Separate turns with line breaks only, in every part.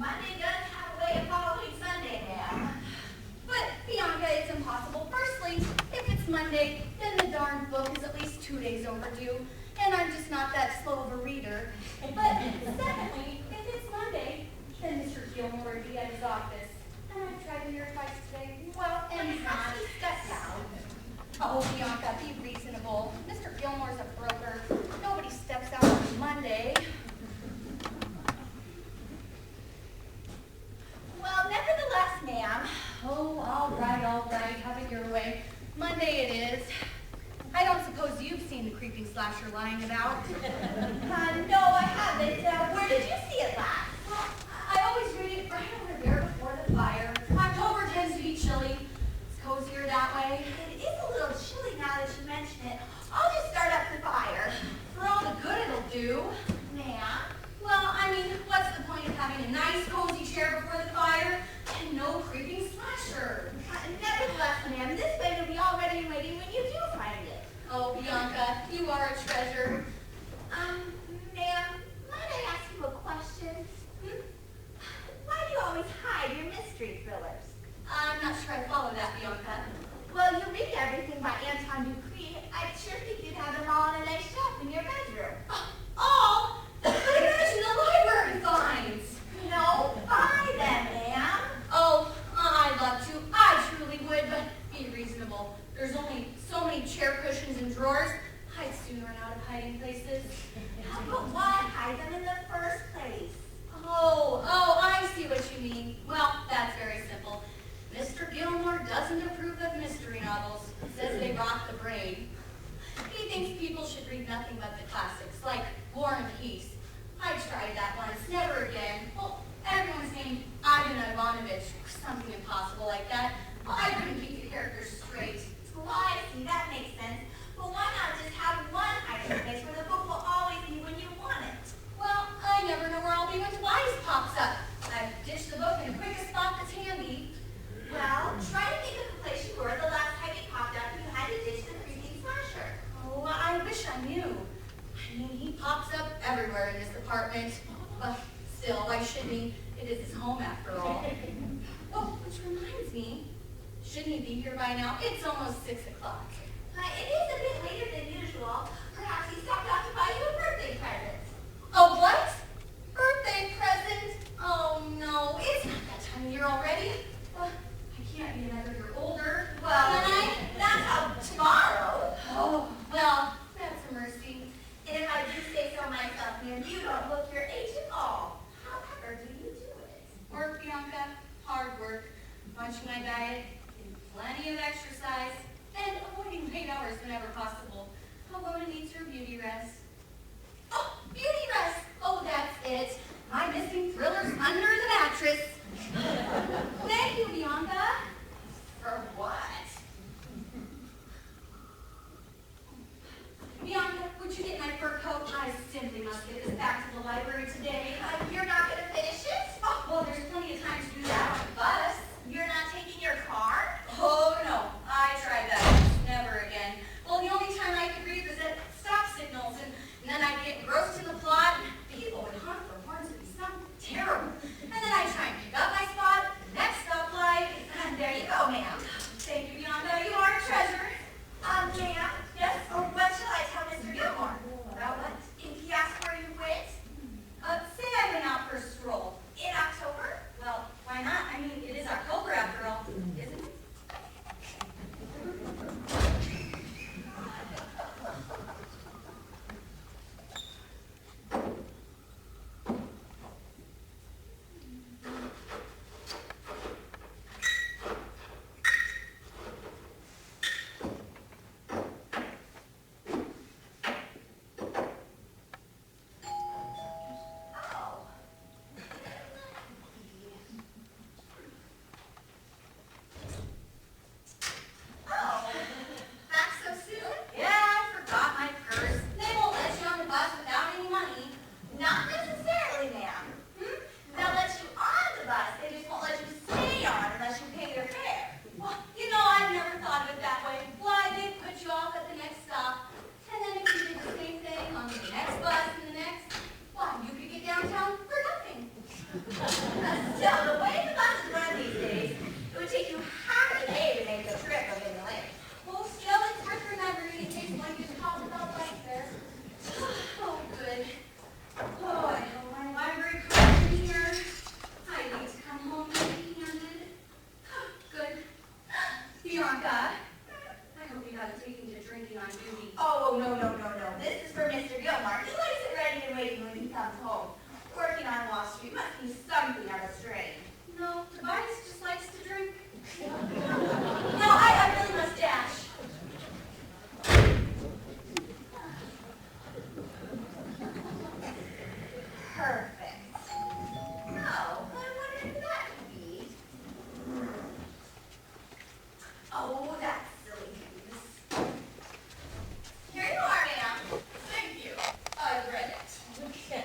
Monday does have a way of following Sunday, ma'am.
But, Bianca, it's impossible. Firstly, if it's Monday, then the darn book is at least 2 days overdue, and I'm just not that slow of a reader. But secondly, if it's Monday, then Mr. Gilmore would be at his office. And I've tried to hear advice today.
Well,
And
he's not. He stepped down.
Oh, Bianca, be reasonable. Mr. Gilmore's a broker. Nobody steps out on Monday.
Well, nevertheless, ma'am.
Oh, all right, have it your way. Monday it is. I don't suppose you've seen the creeping slasher lying about.
No, I haven't. Where did you see it last?
Well, I always read it right over there before the fire. October tends to be chilly. It's cozier that way.
It is a little chilly now that you mention it. I'll just start up the fire.
For all the good it'll do.
Ma'am?
Well, I mean, what's the point of having a nice cozy chair before the fire and no creeping slasher?
Nevertheless, ma'am, this way will be all ready and waiting when you do find it.
Oh, Bianca, you are a treasure.
Ma'am, might I ask you a question? Why do you always hide your mystery thrillers?
I'm not sure I follow that, Bianca.
Well, you read everything by Anton Dupree. I sure think you'd have them all on a nice shelf in your bedroom.
All? But imagine the library finds.
No, buy them, ma'am.
Oh, I'd love to. I truly would, but be reasonable. There's only so many chair cushions and drawers. I'd soon run out of hiding places.
But why hide them in the first place?
Oh, I see what you mean. Well, that's very simple. Mr. Gilmore doesn't approve of mystery novels. Says they rot the brain. He thinks people should read nothing but the classics, like War and Peace. I tried that once, never again. Well, everyone's named Ivan Ivanovich, or something impossible like that. I couldn't keep the characters straight.
Well, I see, that makes sense. But why not just have one hiding place where the book will always be when you want it?
Well, I never know where I'll be when Twice pops up. I've ditched the book in the quickest spot that's handy.
Well, try to think of the place you were the last time it popped up and you had to ditch the creeping slasher.
Oh, I wish I knew. I mean, he pops up everywhere in this apartment. But still, why shouldn't he? It is his home after all. Oh, which reminds me, shouldn't he be here by now? It's almost 6 o'clock.
It is a bit later than usual. Perhaps he stopped out to buy you a birthday present.
Oh, what? Birthday present? Oh, no, it's not that time of year already. I can't be another year older.
Well,
Can I?
that's how tomorrow.
Oh, well, that's a mercy.
And if I do say so myself, ma'am, you don't look your age at all. However, do you do it?
Work, Bianca, hard work, watching my diet, getting plenty of exercise, and avoiding late hours whenever possible. Although it needs her beauty rest. Oh, beauty rest! Oh, that's it. My missing thriller's under the mattress. Thank you, Bianca.
For what?
Bianca, would you get my fur coat? I simply must get this back to the library today.
You're not going to finish it?
Oh, well, there's plenty of time to do that on the bus.
You're not taking your car?
Oh, no. I tried that. Never again. Well, the only time I could read was at stop signals, and then I'd get engrossed in the plot, and people would honk for horns. It'd be something terrible. And then I'd try and pick up my spot, next stoplight,
And there you go, ma'am.
thank you, Bianca. You are a treasure.
Ma'am, yes, or what shall I tell Mr. Gilmore? About what? If he asks where you went?
Say I went
comes home. Working on Wall Street must be something of a strain.
No, Tobias just likes to drink. No, I really must dash.
Perfect. Oh, I wonder who that could be. Oh, that's silly news. Here you are, ma'am.
Thank you. I've read it.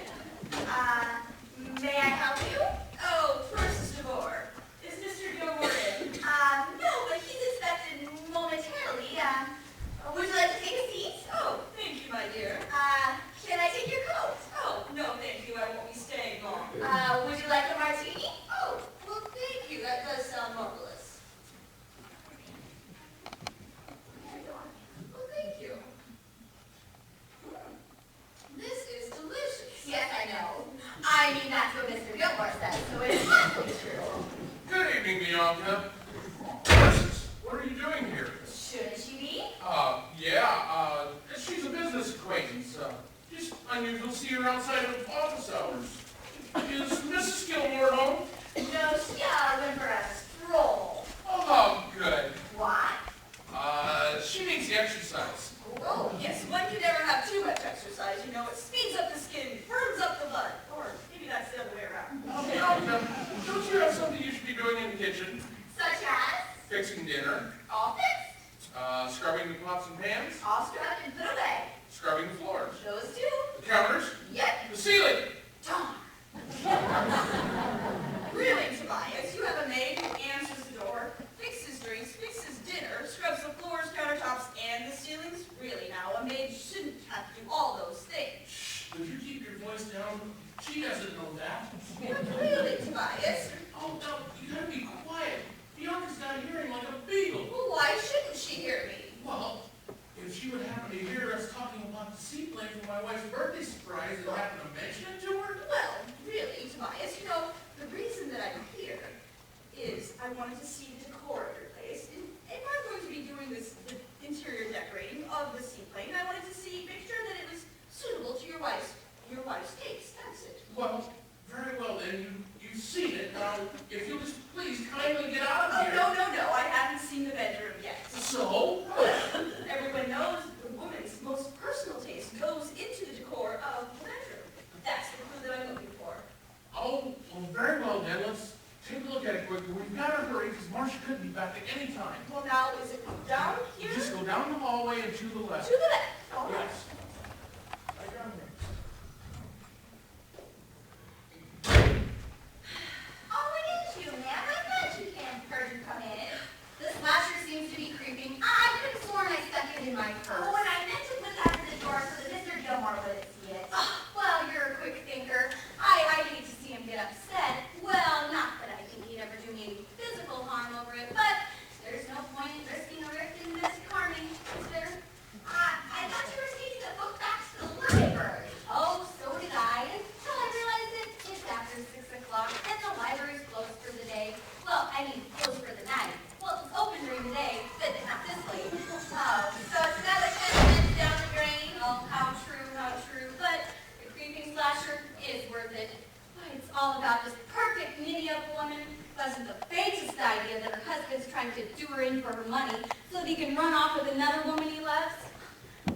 May I help you?
Oh, First DeVore. Is Mr. Gilmore in?
No, but he's expected momentarily. Would you like to take a seat?
Oh, thank you, my dear.
Can I take your coat?
Oh, no, thank you. I won't be staying long.
Would you like a martini?
Oh, well, thank you. That does sound marvelous. Well, thank you. This is delicious.
Yes, I know. I mean, that's what Mr. Gilmore says, so it's definitely true.
Good evening, Bianca. Francis, what are you doing here?
Shouldn't she be?
She's a business acquaintance. Just unusual to see her outside of office hours. Is Mrs. Gilmore home?
No, she went for a stroll.
Oh, good.
Why?
She needs the exercise.
Oh, yes, one can never have too much exercise. You know, it speeds up the skin, firms up the blood. Or maybe that's the other way around.
Bianca, don't you have something you should be doing in the kitchen?
Such as?
Fixing dinner,
All fixed.
scrubbing the pots and pans,
All scrubbed and put away.
scrubbing the floors,
Those two?
the counters,
Yep.
the ceiling.
Darn.
Really, Tobias, you have a maid who answers the door, fixes drinks, fixes dinner, scrubs the floors, countertops, and the ceilings? Really now, a maid shouldn't have to do all those things.
Shh, would you keep your voice down? She doesn't know that.
But really, Tobias,
Oh, no, you gotta be quiet. Bianca's got a hearing like a beagle.
well, why shouldn't she hear me?
Well, if she would happen to hear us talking about the seaplane for my wife's birthday surprise and happen to mention it to her,
Well, really, Tobias, you know, the reason that I'm here is I wanted to see the decor of your place. And if I'm going to be doing this, the interior decorating of the seaplane, I wanted to see, make sure that it was suitable to your wife's taste. That's it.
well, very well then, you've seen it. Now, if you'll just please kindly get out
Oh,
of here.
no, I haven't seen the bedroom yet.
So?
Everyone knows the woman's most personal taste goes into the decor of the bedroom. That's the clue that I'm looking for.
Oh, well, very well then, let's take a look at it quickly. We've got to hurry because Marcia could be back at any time.
Well, now, is it down
You
here?
just go down the hallway and to the left.
To the left. All right.
Yes. Right down here.
Oh, it is you, ma'am. I thought you heard you come in.
The slasher seems to be creeping. I could have sworn I stuck it in my purse.
Oh, and I meant to put that in the door so that Mr. Gilmore wouldn't see it.
Well, you're a quick thinker. I hate to see him get upset. Well, not that I think he'd ever do me any physical harm over it, but there's no point in risking a rift in this army, is there?
I thought you were taking the book back to the library.
Oh, so did I, until I realized that it's after 6 o'clock and the library's closed for the day. Well, I mean, closed for the night. Well, it's open during the day, but not this late.
Oh, so it's another 10 minutes down the drain?
Oh, how true, how true. But the creeping slasher is worth it. Why, it's all about this perfect ninny of a woman who hasn't the faintest idea that her husband's trying to do her in for her money so that he can run off with another woman he loves.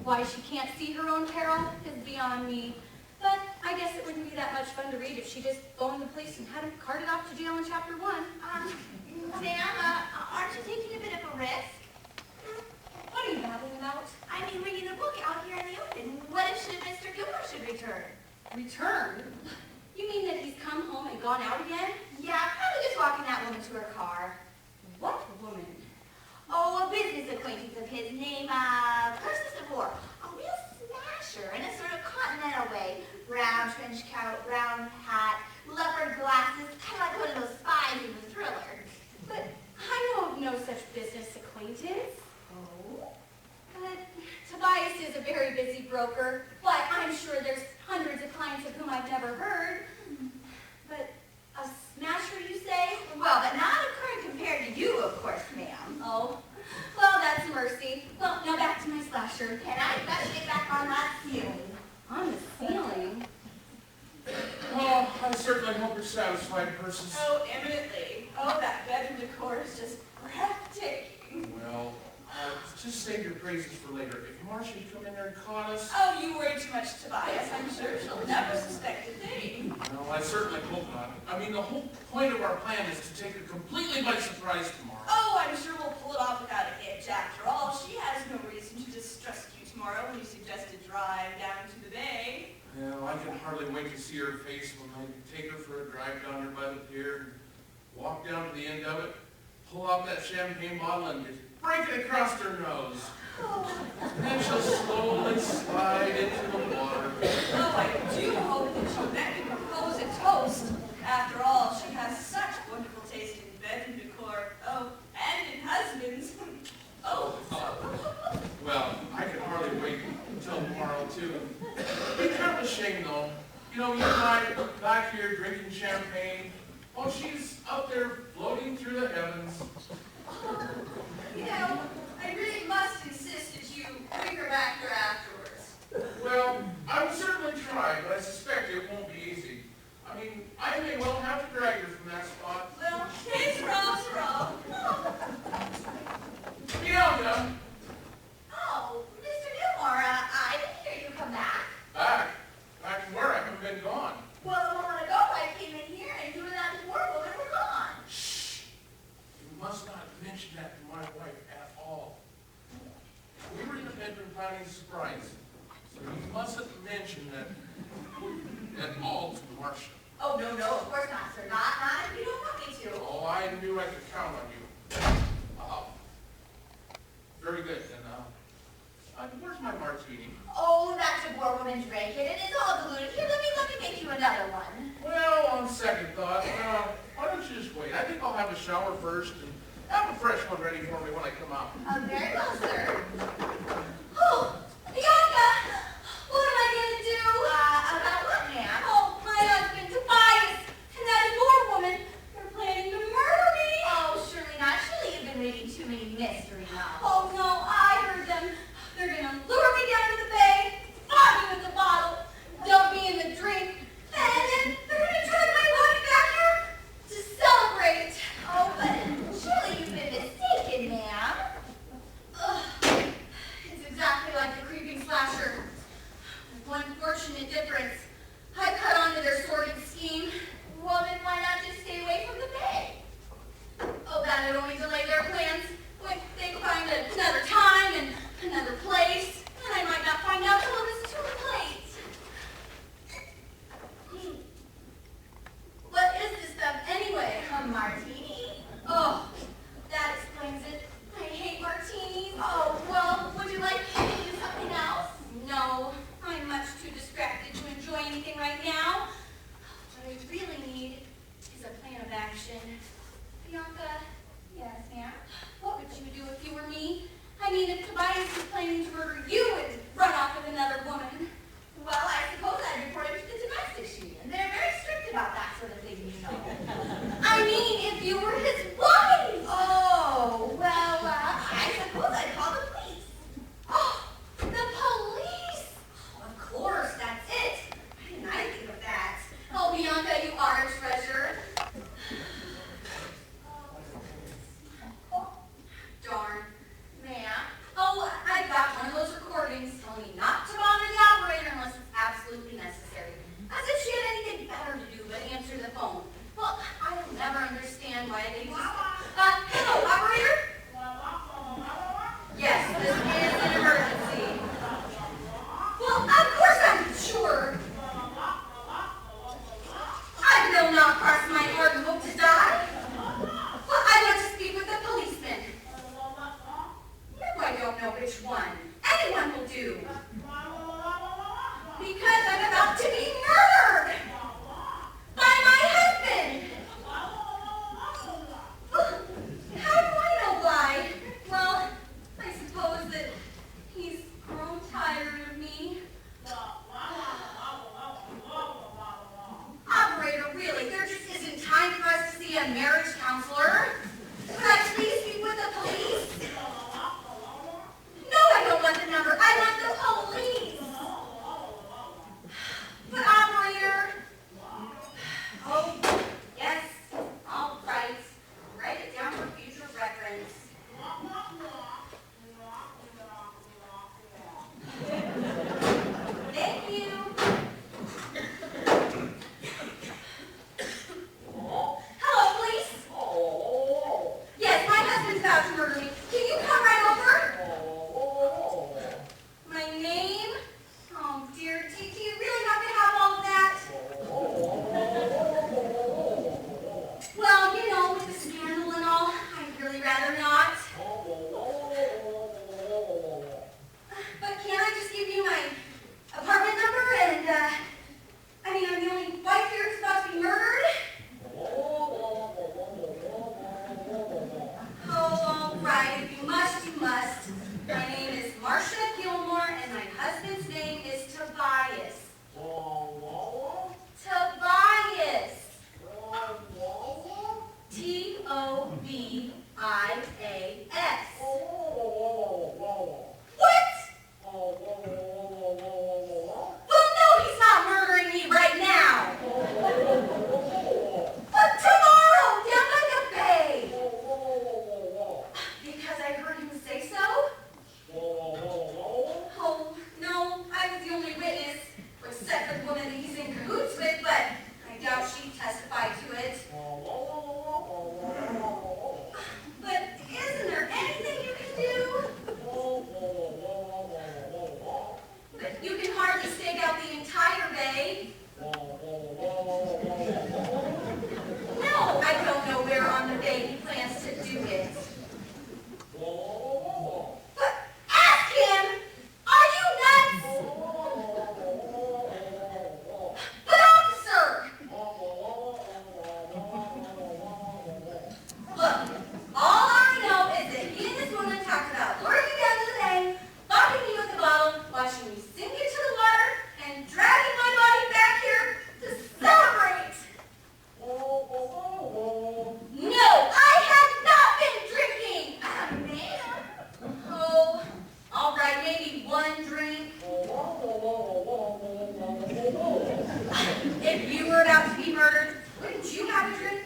Why she can't see her own peril is beyond me. But I guess it wouldn't be that much fun to read if she just phoned the police and had him carted off to jail in chapter 1.
Ma'am, aren't you taking a bit of a risk?
What are you babbling about?
I mean, reading the book out here in the open. What if Mr. Gilmore should return?
Return? You mean that he's come home and gone out again?
Yeah, probably just walking that woman to her car.
What woman?
Oh, a business acquaintance of his named Persis DeVore. A real smasher in a sort of continental way. Brown trench coat, brown hat, leopard glasses, kind of like one of those spies in the Thriller.
But I know of no such business acquaintance.
Oh?
But Tobias is a very busy broker. Why, I'm sure there's hundreds of clients of whom I've never heard. But a smasher, you say?
Well, but not a current compared to you, of course, ma'am.
Oh, well, that's mercy. Well, now back to my slasher.
And I better get back on that ceiling.
On the ceiling?
you're satisfied, Persis.
Oh, eminently. Oh, that bedroom decor is just breathtaking.
Well, just save your praises for later. If Marcia come in there and caught us...
Oh, you worry too much, Tobias. I'm sure she'll never suspect a thing.
No, I certainly hope not. I mean, the whole point of our plan is to take her completely by surprise tomorrow.
Oh, I'm sure we'll pull it off without a hitch. After all, she has no reason to distrust you tomorrow when you suggest a drive down to the bay.
Well, I can hardly wait to see her face when I take her for a drive down there by the pier and walk down to the end of it, pull out that champagne bottle and just break it across her nose. And then she'll slowly slide into the water.
Oh, I do hope that she'll let me propose a toast. After all, she has such wonderful taste in bedroom decor. Oh, and in husbands. Oh.
Well, I can hardly wait until tomorrow, too. It'd be kind of a shame, though. You know, you and I back here drinking champagne while she's up there floating through the heavens.
You know, I really must insist that you bring her back here afterwards.
Well, I will certainly try, but I suspect it won't be easy. I mean, I may well have to drag her from that spot.
Well, it's wrong.
Bianca!
Oh, Mr. Gilmore, I didn't hear you come back.
Back from where? I haven't been gone.
Well, a moment ago I came in here and you and that poor woman were gone.
Shh! You must not mention that to my wife at all. We were in the bedroom planning a surprise, so you mustn't mention that at all to Marcia.
Oh, no, of course not, sir. Not if you don't want me to.
Oh, I knew I could count on you. Very good, then, where's my martini?
Oh, that's a poor woman drank it, and it's all diluted. Here, let me make you another one.
Well, on second thought, why don't you just wait? I think I'll have a shower first and have a fresh one ready for me when I come out.
Very well, sir. Oh, Bianca! What am I going to do? About what, ma'am?
Oh, my husband, Tobias, and that poor woman, they're planning to murder me.
Oh, surely not. Surely you've been reading too many mystery novels.
Oh, no, I heard them. They're going to lure me down to the bay, flood me with the bottle, dump me in the drink, and then they're going to drag my body back here to celebrate.
Oh, but surely you've been mistaken, ma'am.
Ugh, it's exactly like the creeping slasher. With one fortunate difference. I cut on to their sordid scheme.
Well, then why not just stay away from the bay?
Oh, that would only delay their plans. When they'd find another time and another place, and I might not find out till it was too late. What is this stuff anyway?
A martini?
Oh, that explains it. I hate martinis.
Oh, well, would you like to do something else?
No, I'm much too distracted to enjoy anything right now. What I really need is a plan of action. Bianca,
Yes, ma'am.
what would you do if you were me? I mean, if Tobias was planning to murder you and run off with another woman.
Well, I suppose I'd report him to the domestics union. They're very strict about that sort of thing, you know.
I mean, if you were his wife.
Oh, well, I suppose I'd call the police.
Oh, the police.
Of course, that's it. Why didn't I think of that?
Oh, Bianca, you are a treasure. Darn.
Ma'am?
Oh, I got one of those recordings. about to be murdered. Wouldn't you have a drink?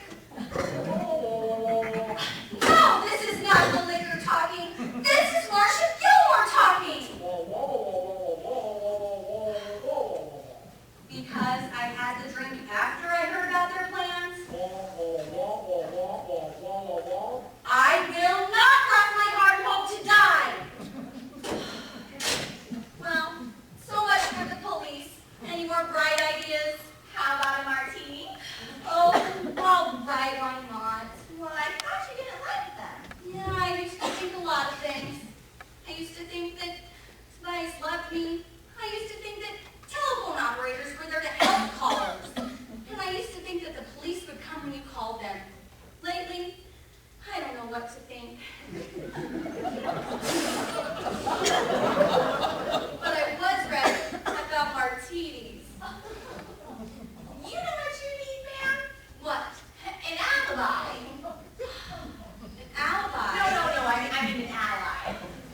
No, this is not the liquor talking. This is Marcia Gilmore talking. Because I had the drink after I heard about their plans. I will not run my heart home to die. Well, so much for the police. Any more bright ideas?
How about a martini?
Oh, all right, why not?
Well, I thought you didn't like them.
Yeah, I used to think a lot of things. I used to think that Spice loved me. I used to think that telephone operators were there to help callers. And I used to think that the police would come when you called them. Lately, I don't know what to think. But I was right about martinis.
You know what you need, ma'am?
What?
An alibi.
An alibi?
No, I mean an ally.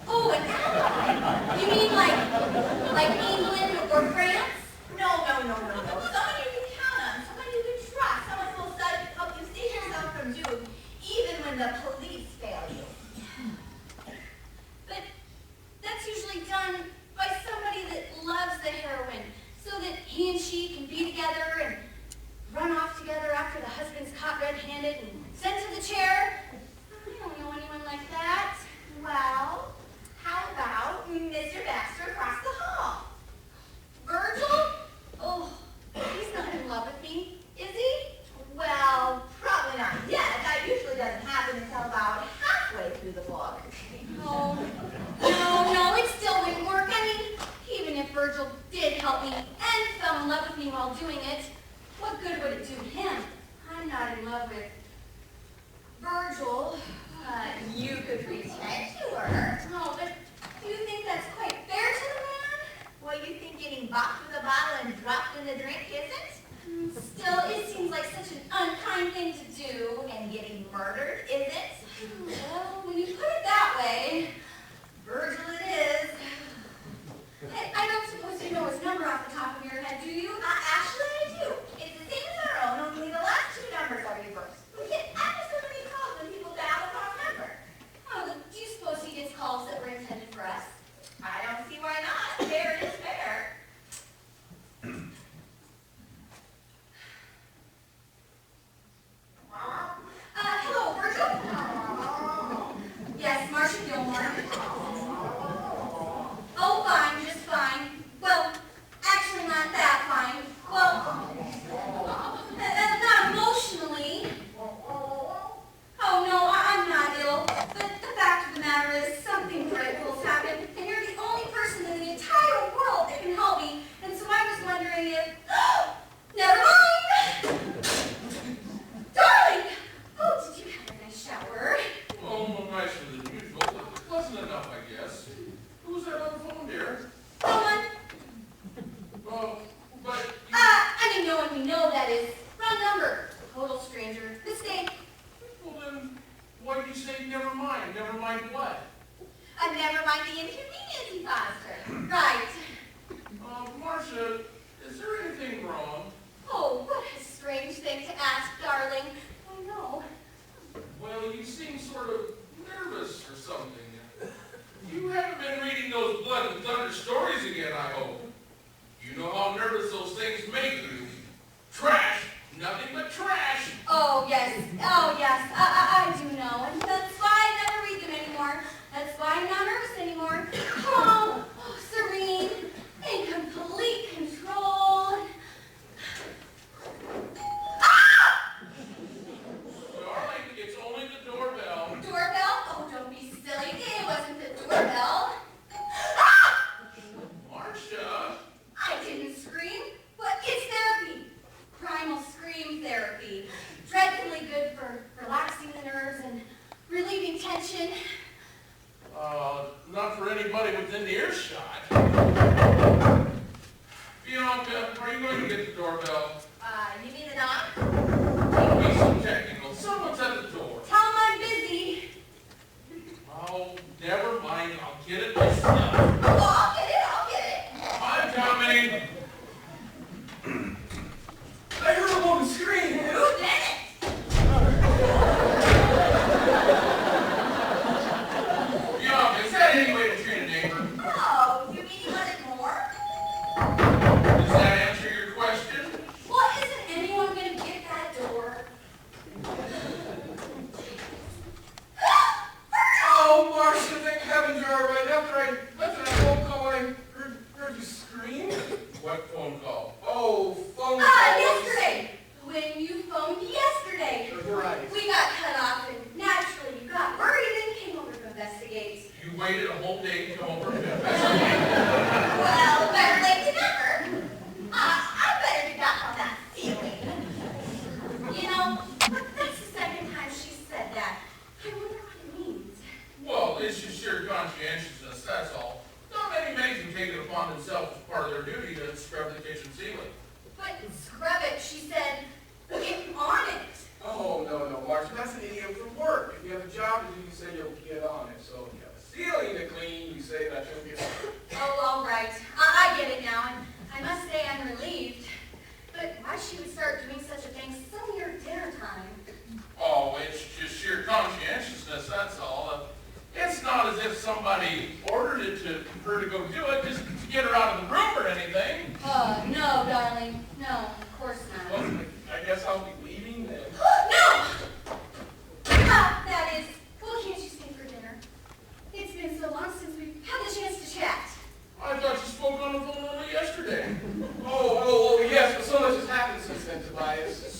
Oh, an ally? You mean like England or France?
No. Someone you can count on, someone you can trust, someone who will help you save yourself from doom, even when the police fail you.
But that's usually done by somebody that loves the heroine, so that he and she can be together and run off together after the husband's caught red-handed and sent to the chair. I don't know anyone like that.
Well, how about Mr. Baxter across the hall?
Virgil? Oh, he's not in love with me, is he?
Well, probably not yet. That usually doesn't happen until about halfway through the book.
Oh, no, it still wouldn't work. I mean, even if Virgil did help me and fell in love with me while doing it, what good would it do him? I'm not in love with Virgil.
You could pretend you were.
No, but do you think that's quite fair to the man?
Well, you think getting boxed with a bottle and dropped in the drink isn't?
Still, it seems like such an unkind thing to do.
And getting murdered isn't?
Well, when you put it that way,
Virgil it is.
I don't suppose you know his number off the top of your head, do you?
Actually, I do. It's the same as our own, only the last two numbers are reversed. We get ever so many calls when people dial the wrong number.
Oh, do you suppose he gets calls that were intended for us?
I don't see why not. Fair is fair.
Hello, Virgil?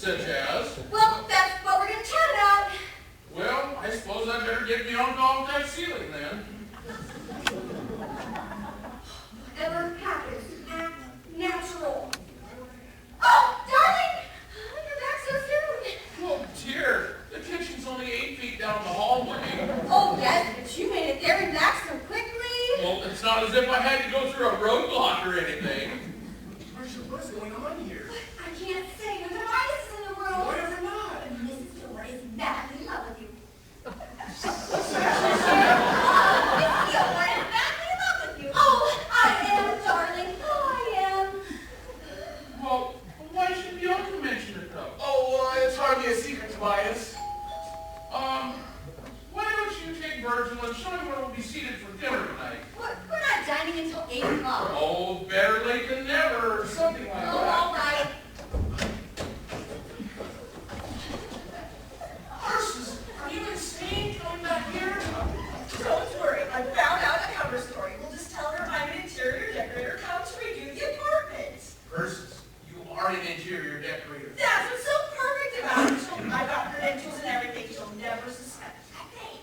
Such as?
Well, that's what we're going to chat about.
Well, I suppose I'd better get beyond all that ceiling then.
Whatever happens, act natural.
Oh, darling! You're back so soon.
Oh dear, the kitchen's only 8 feet down the hallway.
Oh, yes, but you made it there and back so quickly.
Well, it's not as if I had to go through a roadblock or anything. Marcia, what's going on here?
I can't say, but the mice is in the room.
Whatever not.
And Mrs. Gilmore is madly in love with you.
What's that she said?
Mrs. Gilmore is madly in love with you.
Oh, I am, darling. Oh, I am.
Well, why should the uncle mention it though?
Oh, it's hardly a secret, Tobias.
Why don't you take Virgil and show him where we'll be seated for dinner tonight?
We're not dining until 8 o'clock.
Oh, better late than never, or something like
Oh,
that.
all right.
Horses, are you insane coming back here?
Don't worry, I found out a cover story. We'll just tell her I'm an interior decorator come to redo the apartment.
Versus, you are an interior decorator.
That's what's so perfect about it. I got credentials and everything. She'll never suspect a thing.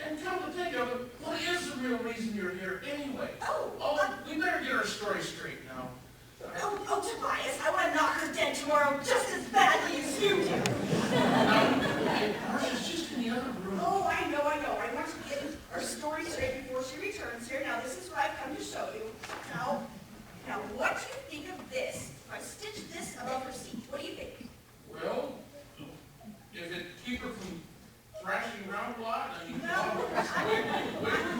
And come to think of it, what is the real reason you're here anyway?
Oh,
We better get our story straight now.
oh, Tobias, I want to knock her dead tomorrow just as badly as you do.
Marcia's just in the other room.
Oh, I know. I want to get our story straight before she returns here. Now, this is what I've come to show you. Now, what do you think of this? I stitched this above her seat. What do you think?
Well, if it keep her from thrashing around a lot, I mean,
Well,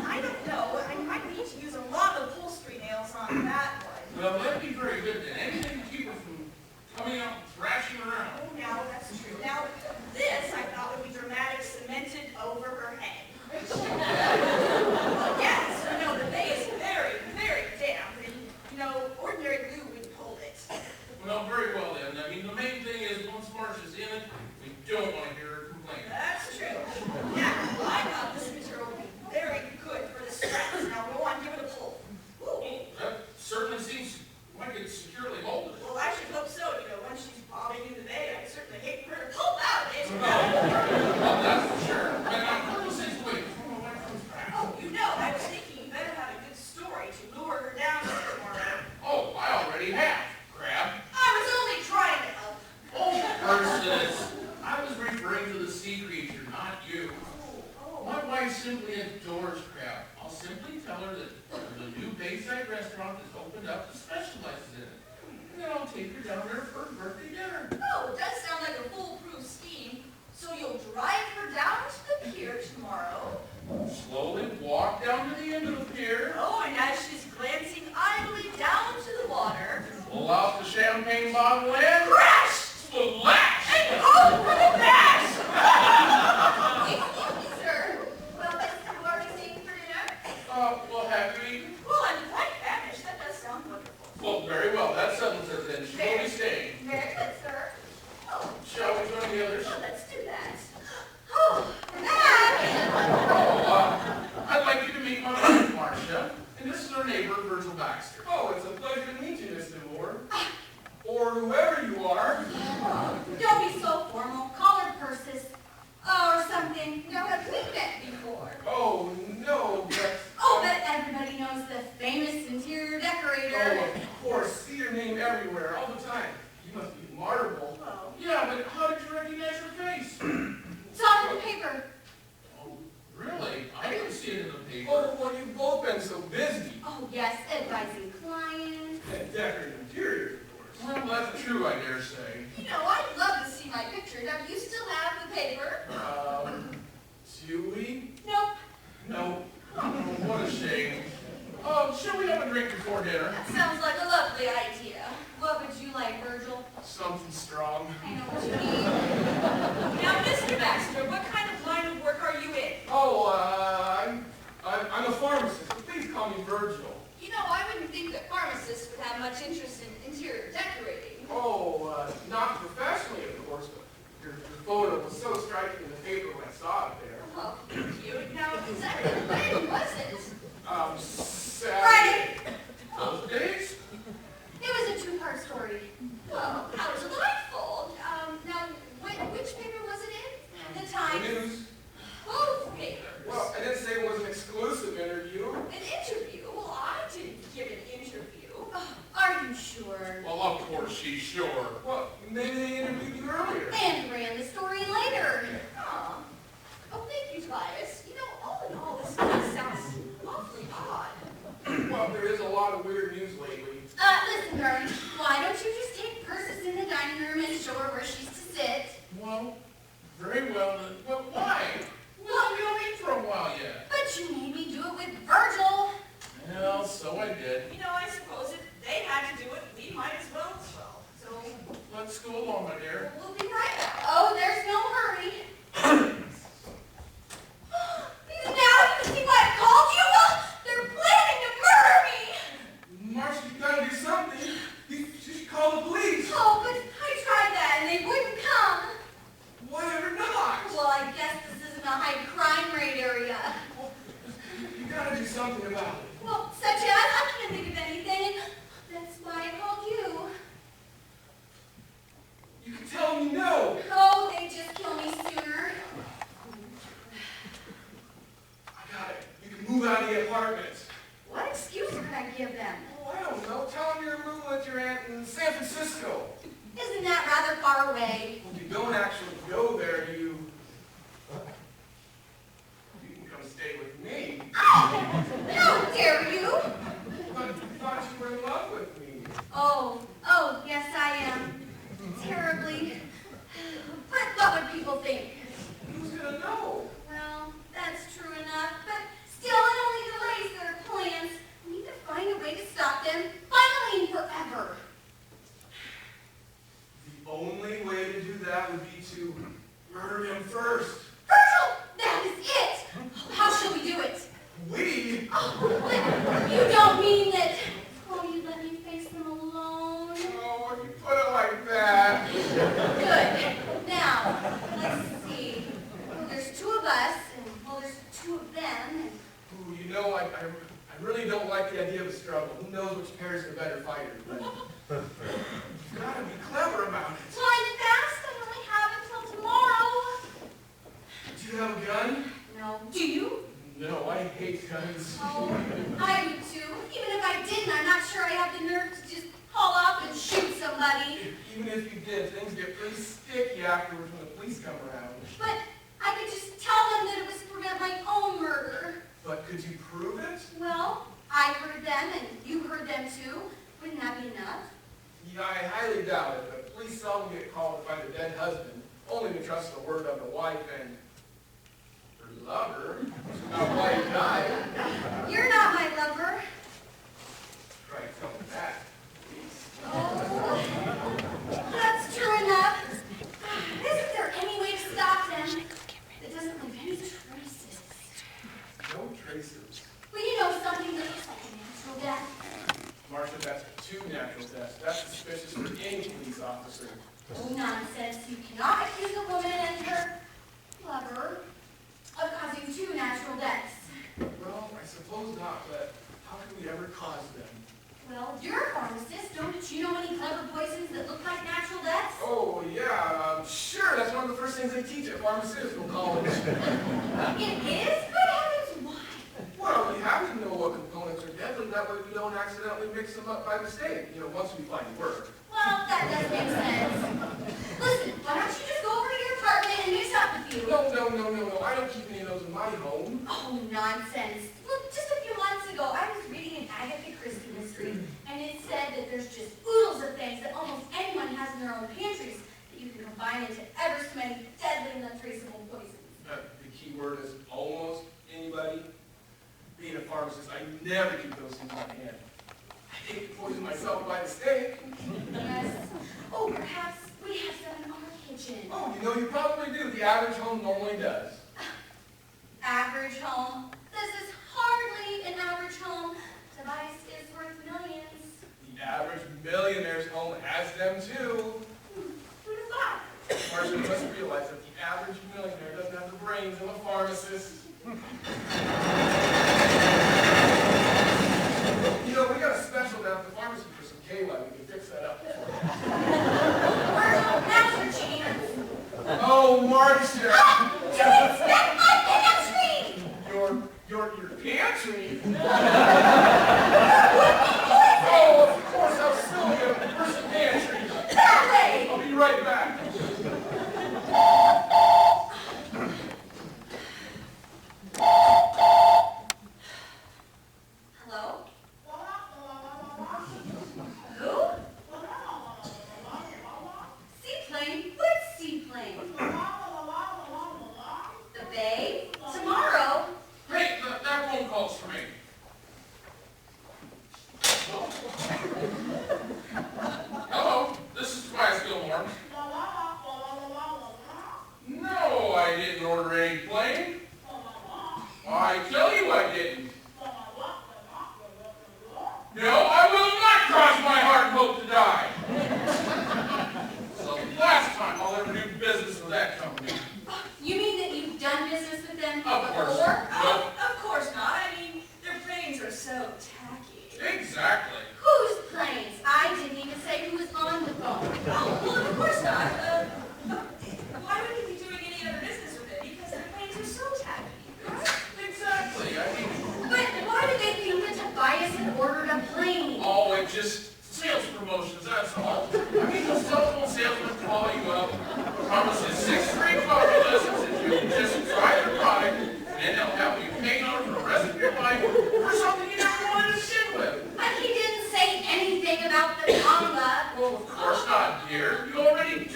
I don't know. I might need to use a lot of upholstery nails on that one.
well, that'd be very good then. Anything to keep her from coming out and thrashing around.
Oh, now that's true. Now, this I thought would be dramatic, cemented over her head. Well, yes, the bay is very, very damp, and, ordinary glue would hold it.
Well, very well then. I mean, the main thing is once Marcia's in it, we don't want to hear her complain.
That's true. Yeah, well, I thought this material would be very good for the straps. Now, go on, give it a pull. Ooh.
That certainly seems like it's securely molded.
Well, I should hope so. Once she's bobbing in the bay, I'd certainly hate for her to pull out.
Well, that's for sure. And I'm really since wait before my wife comes back.
Oh, I was thinking you better have a good story to lure her down here tomorrow.
Oh, I already have. Crab.
I was only trying to help.
Oh, Persis. I was referring to the sea creature, not you. My wife simply adores crab. I'll simply tell her that the new Bayside restaurant that's opened up that specializes in it. And then I'll take her down there for her birthday dinner.
Oh, it does sound like a foolproof scheme. So you'll drive her down to the pier tomorrow.
Slowly walk down to the end of the pier.
Oh, and as she's glancing idly down to the water,
Pull out the champagne bottle and
crash!
splash!
And hope for the best!
Excuse me, sir. Well, Mrs. Gilmore is staying for dinner?
Well, have you eaten?
Well, I'm quite famished. That does sound wonderful.
Well, very well. That settles it then. She will be staying.
Very good, sir. Oh,
Shall we join the others?
well, let's do that. Oh, we're back!
I'd like you to meet my wife, Marcia. And this is our neighbor, Virgil Baxter.
Oh, it's a pleasure to meet you, Mr. Moore. Or whoever you are.
Don't be so formal. Call her Persis. Or something.
Now, have we met before?
Oh, no, but...
Oh, but everybody knows the famous interior decorator.
Oh, of course. See your name everywhere, all the time. You must be Marble.
Oh.
Yeah, but how did you recognize her face?
It's on the paper.
Oh, really? I didn't see it in the paper.
Oh, well, you've both been so busy.
Oh, yes, advising clients.
And decorating interiors, of course.
Well, that's true, I dare say.
I'd love to see my picture. Now, do you still have the paper?
Do we?
Nope.
No.
Oh, what a shame. Shall we have a drink before dinner?
That sounds like a lovely idea. What would you like, Virgil?
Something strong.
I know what you need.
Now, Mr. Baxter, what kind of line of work are you in?
Oh, I'm a pharmacist, but please call me Virgil.
I wouldn't think that pharmacists would have much interest in interior decorating.
Oh, not professionally, of course, but your photo was so striking in the paper when I saw it there.
Oh, cute. Now, exactly when was it?
Saturday.
Those days?
It was a two-part story.
Oh, how delightful. Now,
show her where she's to sit.
Well, very well. Well, why? We don't meet for a while yet.
But you made me do it with Virgil.
Well, so I did.
You know, I suppose if they had to do it, we might as well as well. So,
Let's go along, my dear.
We'll be right back. Oh, there's no hurry. Now you see why I called you? They're planning to murder me.
Marcia, you gotta do something. You should call the police.
Oh, but I tried that and they wouldn't come.
Why ever not?
Well, I guess this isn't a high crime rate area.
You gotta do something about it.
Well, such as, I can't think of anything. That's why I called you.
You can tell them no.
Oh, they just kill me sooner.
I got it. You can move out of the apartment.
What excuse could I give them?
Oh, I don't know. Tell them you're moving with your aunt in San Francisco.
Isn't that rather far away?
Well, you don't actually go there, you can come stay with me.
How dare you?
But I thought you were in love with me.
Oh, yes I am. Terribly. But what would people think?
Who's gonna know?
Well, that's true enough, but still it only delays their plans. We need to find a way to stop them, finally and forever.
The only way to do that would be to murder him first.
Virgil, that is it! How shall we do it?
We?
Oh, but you don't mean that... Oh, you let me face them alone?
Oh, when you put it like that.
Good. Now, let's see. Well, there's two of us, and well, there's two of them, and
Ooh, you know, I really don't like the idea of a struggle. Who knows which pair is the better fighter? But you've got to be clever about it.
flying fast. I only have until tomorrow.
Do you have a gun?
No. Do you?
No, I hate guns.
Oh, I do too. Even if I didn't, I'm not sure I have the nerve to just haul off and shoot somebody.
Even if you did, things get pretty sticky afterwards when the police come around.
But I could just tell them that it was to prevent my own murder.
But could you prove it?
Well, I heard them and you heard them too. Wouldn't that be enough?
Yeah, I highly doubt it, but police seldom get called to find a dead husband, only to trust the word of the wife and her lover, about why he died.
You're not my lover.
Try to tell me that, please.
Oh, that's true enough. Isn't there any way to stop them that doesn't leave any traces?
No traces.
Well, you know, something that looks like a natural death.
Marcia, that's two natural deaths. That's suspicious for any police officer.
Oh, nonsense. You cannot accuse a woman and her lover of causing two natural deaths.
Well, I suppose not, but how can we ever cause them?
Well, you're a pharmacist. Don't you know any clever poisons that look like natural deaths?
Oh, yeah, sure. That's one of the first things they teach at pharmaceutical college.
It is? Good heavens, why?
Well, we have to know what components are deadly. That way we don't accidentally mix them up by mistake, once we find work.
Well, that does make sense. Listen, why don't you just go over to your apartment and mix up a few?
No. I don't keep any of those in my home.
Oh, nonsense. Look, just a few months ago, I was reading an Agatha Christie mystery, and it said that there's just oodles of things that almost anyone has in their own pantries that you can combine into ever so many deadly and untraceable poisons.
The key word is almost anybody. Being a pharmacist, I never keep those things in my hand. I hate to poison myself by mistake.
Yes. Oh, perhaps we have some in our kitchen.
Oh, you probably do. The average home normally does.
Average home. This is hardly an average home. Tobias is worth millions.
The average millionaire's home has them too.
Who'd have thought?
Marcia, you must realize that the average millionaire doesn't have the brains of a pharmacist. We got a special down at the pharmacy for some K-Lime. We can fix that up for you.
Virgil, now's your chance.
Oh, Marcia!
You inspect my pantry!
Your pantry? Oh, of course, how silly of a person pantry.
That way!
I'll be right back.
Hello? Who? Seaplane?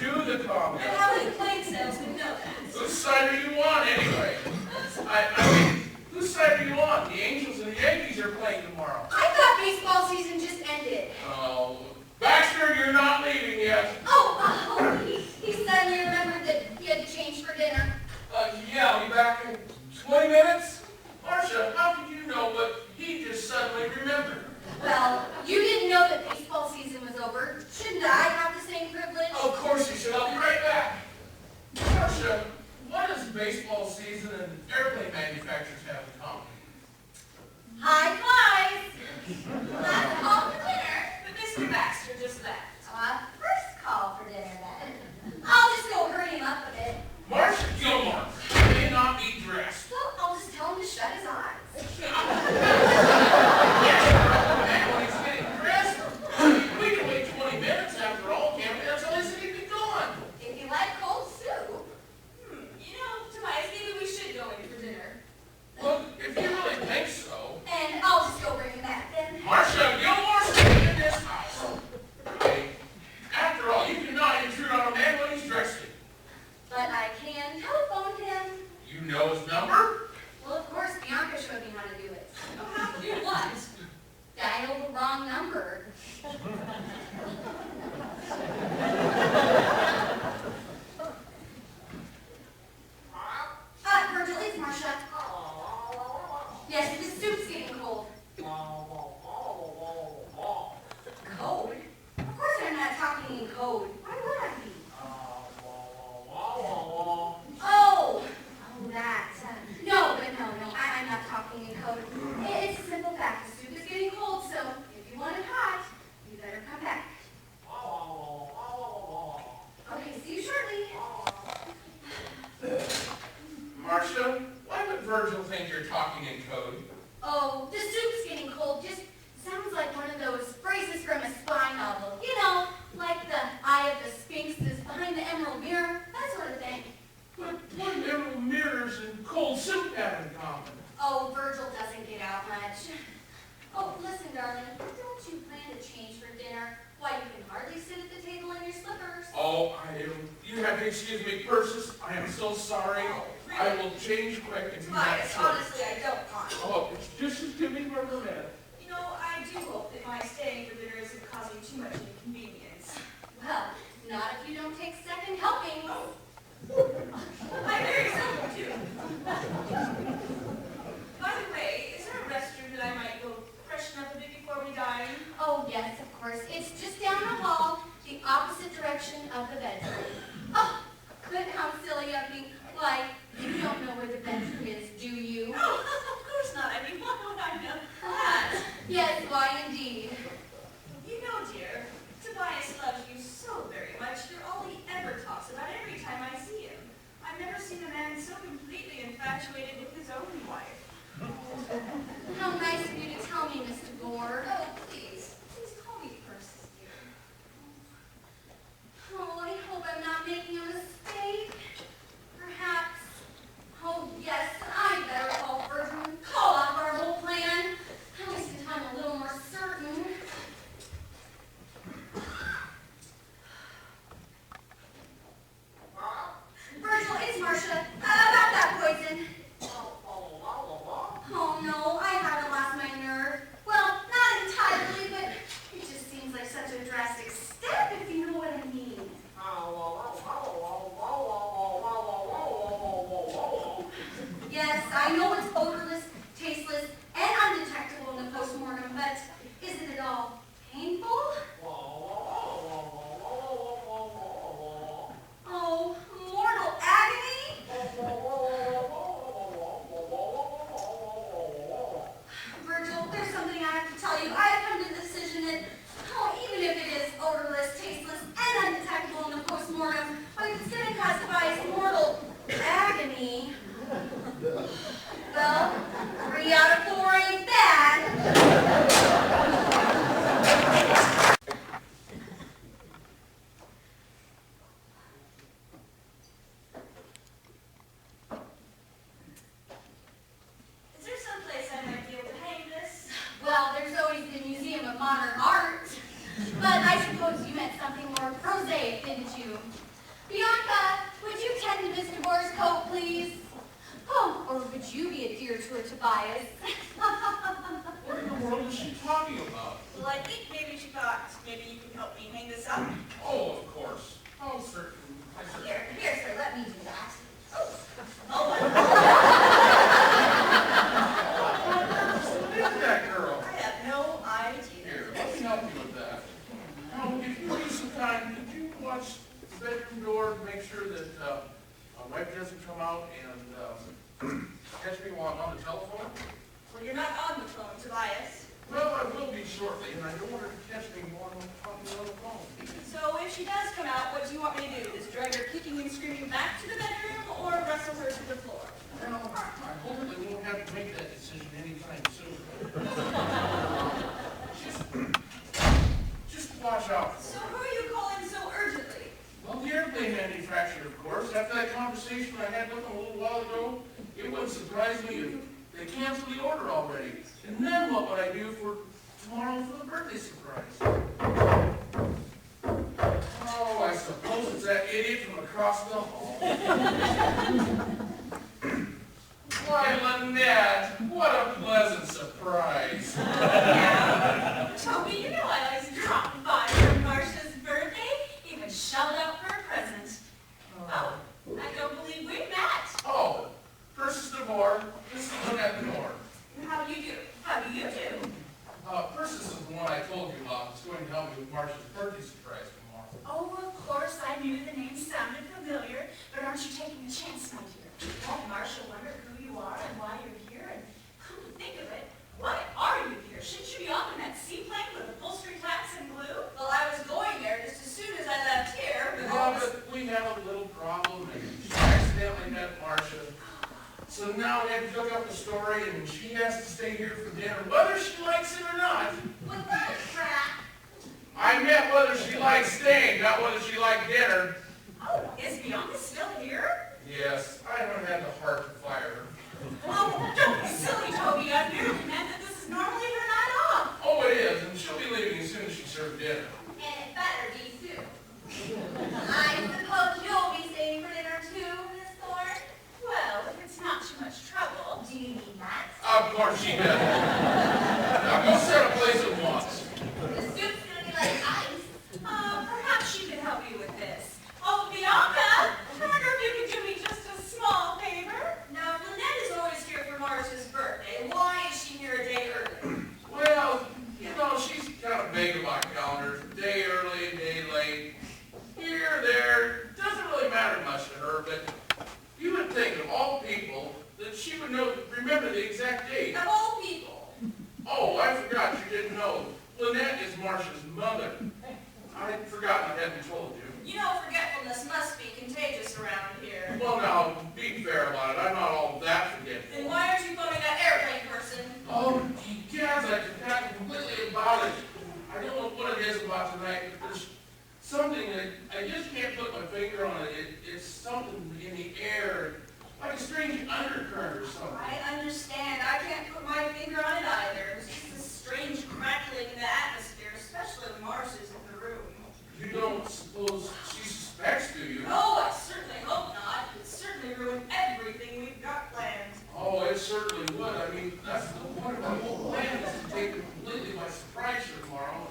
Do the comment.
And how many plane salesmen know that?
Whose side are you on, anyway? I mean, whose side are you on? The Angels and the Yankees are playing tomorrow.
I thought baseball season just ended.
Oh, Baxter, you're not leaving yet.
He suddenly remembered that he had to change for dinner.
Yeah, I'll be back in 20 minutes. Marcia, how did you know what he just suddenly remembered?
Well, you didn't know that baseball season was over. Shouldn't I have the same privilege?
Of course you should. I'll be right back. Marcia, what does baseball season and airplane manufacturers have in common?
High fives! Last call for dinner.
But Mr. Baxter just left.
First call for dinner then.
I'll just go hurry him up a bit.
Marcia Gilmore may not be dressed.
Well, I'll just tell him to shut his eyes.
And when he's getting dressed, we can wait 20 minutes after all, can't we? That's all he said he'd be gone.
If you like cold soup.
You know, Tobias, maybe we should go in for dinner.
Well, if you really think so.
And I'll just go bring him back then.
Marcia Gilmore staying in this house. Hey, after all, you cannot intrude on a man when he's dressing.
But I can telephone him.
You know his number?
Well, of course, Bianca showed me how to do it.
Oh, how to do what?
Dial the wrong number. Virgil, it's Marcia. Yes, the soup's getting cold. Code? Of course I'm not talking in code. Why would I be? Oh, that. No, I'm not talking in code. It's a simple fact. The soup is getting cold, so if you want it hot, you better come back. Okay, see you shortly.
Marcia, why would Virgil think you're talking in code?
Oh, the soup's getting cold. Just sounds like one of those phrases from a spy novel. You know, like the eye of the Sphinx is behind the emerald mirror, that sort of thing.
But what do emerald mirrors and cold soup have in common?
Oh, Virgil doesn't get out much. Oh, listen, darling, don't you plan to change for dinner? Why, you can hardly sit at the table in your slippers.
Oh, you have to excuse me, Persis. I am so sorry. I will change quick and do that
Tobias,
short.
honestly, I don't mind.
Oh, just give me 1 minute.
You know, I do hope that my staying for dinner isn't causing too much inconvenience.
Well, not if you don't take second helpings.
I very seldom do. By the way, is there a restroom that I might go freshen up a bit before we dine?
Oh, yes, of course. It's just down the hall, the opposite direction of the bedroom. Oh, but how silly of me. Why, you don't know where the bedroom is, do you?
No, of course not. I mean, why would I know that?
Yes, why indeed.
You know, dear, Tobias loves you so very much. You're all he ever talks about every time I see him. I've never seen a man so completely infatuated with his own wife.
How nice of you to tell me, Mr. Gore.
Oh, please call me Persis, dear.
Oh, I hope I'm not making a mistake. Perhaps. Oh, yes, I better call Virgil and call off our whole plan. At least until I'm a little more certain. Virgil, it's Marcia. About that poison. Oh, no, I haven't lost my nerve. Well, not entirely, but it just seems like such a drastic step, if you know what I mean. Yes, I know it's odorless, tasteless, and undetectable in the postmortem, but is it at all painful? Oh, mortal agony? Virgil, there's something I have to tell you. I have come to the decision that, even if it is odorless, tasteless, and undetectable in the postmortem, but if it's going to classify as mortal agony, well, 3 out of 4 ain't bad.
Is there some place I might be able to hang this?
Well, there's always the Museum of Modern Art, but I suppose you meant something more prosaic, didn't you? coat, please? Oh, or would you be a dear to her, Tobias?
What in the world is she talking about?
Well, I think maybe she thought maybe you can help me hang this up.
Oh, of course. Oh, certainly.
Here, sir, let me do that.
Oh,
What is that girl?
I have no idea.
Here, let me help you with that. Now, if you need some time, could you watch the bedroom door to make sure that my wife doesn't come out and catch me while I'm on the telephone?
Well, you're not on the phone, Tobias.
Well, I will be shortly, and I don't want her to catch me while I'm talking on the phone.
So if she does come out, what do you want me to do? Just drag her kicking and screaming back to the bedroom or wrestle her to the floor?
Well, I hope that we won't have to make that decision anytime soon. Just watch out
So
for
who
her.
are you calling so urgently?
Well, the airplane manufacturer, of course. After that conversation I had with them a little while ago, it wouldn't surprise me if they canceled the order already. And then what would I do for tomorrow for the birthday surprise? Oh, I suppose it's that idiot from across the hall. Why, Lynette, what a pleasant surprise.
Yeah. Toby, you know I always drop by for Marcia's birthday, even shelled out for a present. Oh, I don't believe we met.
Oh, Persis DeVore, this is Lynette DeVore.
How do you do? How do you do?
Persis is the one I told you about. It's going to help me with Marcia's birthday surprise tomorrow.
Oh, of course, I knew the name sounded familiar, but aren't you taking a chance, my dear? Won't Marcia wonder who you are and why you're here? And come to think of it, why are you here? Shouldn't you be off in that seaplane with upholstery hats and glue? Well, I was going there just as soon as I left here, but
Yeah, but we had a little problem and she accidentally met Marcia. So now we have to look up the story and she has to stay here for dinner, whether she likes it or not.
Was that a trap?
I meant whether she likes staying, not whether she liked dinner.
oh, is Bianca still here?
Yes, I haven't had the heart to fire her.
Oh, don't be silly, Toby. I merely meant that this is normally her night off.
Oh, it is, and she'll be leaving as soon as she served dinner.
And it better be soon. I suppose you'll be staying for dinner too, Miss Thorne?
Well, if it's not too much trouble.
Do you mean that?
Of course she does. Now go set a place at once.
The soup's gonna be like ice.
Perhaps she could help you with this. Oh, Bianca, I wonder if you could do me just a small favor. Now, Lynette is always here for Marcia's birthday. Why is she here a day early?
Well, you know, she's kind of big about calendars. A day early, a day late. Here, there. Doesn't really matter much to her, but you would think of all people that she would remember the exact date.
Of all people.
Oh, I forgot you didn't know. Lynette is Marcia's mother. I'd forgotten I hadn't told you.
You know, forgetfulness must be contagious around here.
Well, now, be fair about it. I'm not all that forgetful.
Then why aren't you phoning that airplane person?
Oh, yes, I forgot completely about it. I don't know what it is about tonight, but there's something that I just can't put my finger on it. It's something in the air, like a strange undercurrent or something.
I understand. I can't put my finger on it either. It's just this strange crackling in the atmosphere, especially when Marcia's in the room.
You don't suppose she suspects, do you?
Oh, I certainly hope not. It certainly ruined everything we've got planned.
Oh, it certainly would. I mean, that's the point of our whole plan is to take her completely by surprise here tomorrow.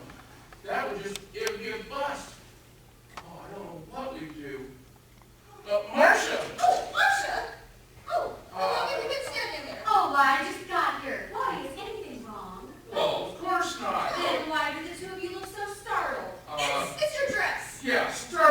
That would just, it would be a bust. Oh, I don't know what we'd do. Marcia!
Oh, Marcia! Oh, how long have you been standing there? Oh, why, I just got here. Why, is anything wrong?
Well, of course not.
Then why do the two of you look so startled?
It's your dress.
Yeah, start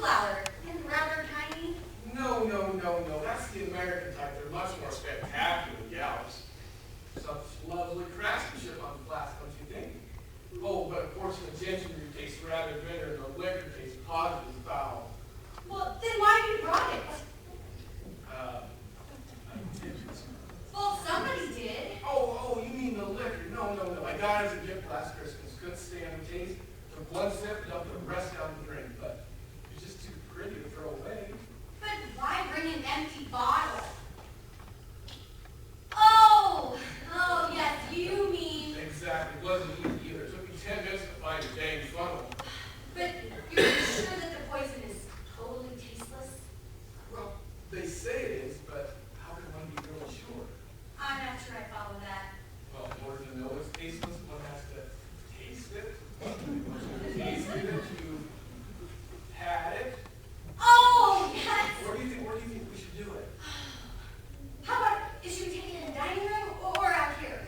flower and rather tiny.
No. That's the American type. They're much more spectacular gals. Such lovely craftsmanship on the flats, don't you think? Oh, but of course the ginger tastes rather bitter and the liquor tastes positively foul.
Well, then why have you brought it?
I didn't.
Well, somebody did.
Oh, you mean the liquor? No. I got it as a gift last Christmas. Couldn't stand the taste. Took one sip, dumped the rest down the drain. But it's just too pretty to throw away.
But why bring an empty bottle? Oh, yes, you mean.
Exactly. It wasn't easy either. It took me 10 minutes to find a dang funnel.
But you're sure that the poison is totally tasteless?
Well, they say it is, but how can one be really sure?
I'm not sure I follow that.
Well, in order to know it's tasteless, one has to taste it. Once you've tasted it, you've had it.
Oh, yes!
Where do you think we should do it?
How about, should we take it in the dining room or out here?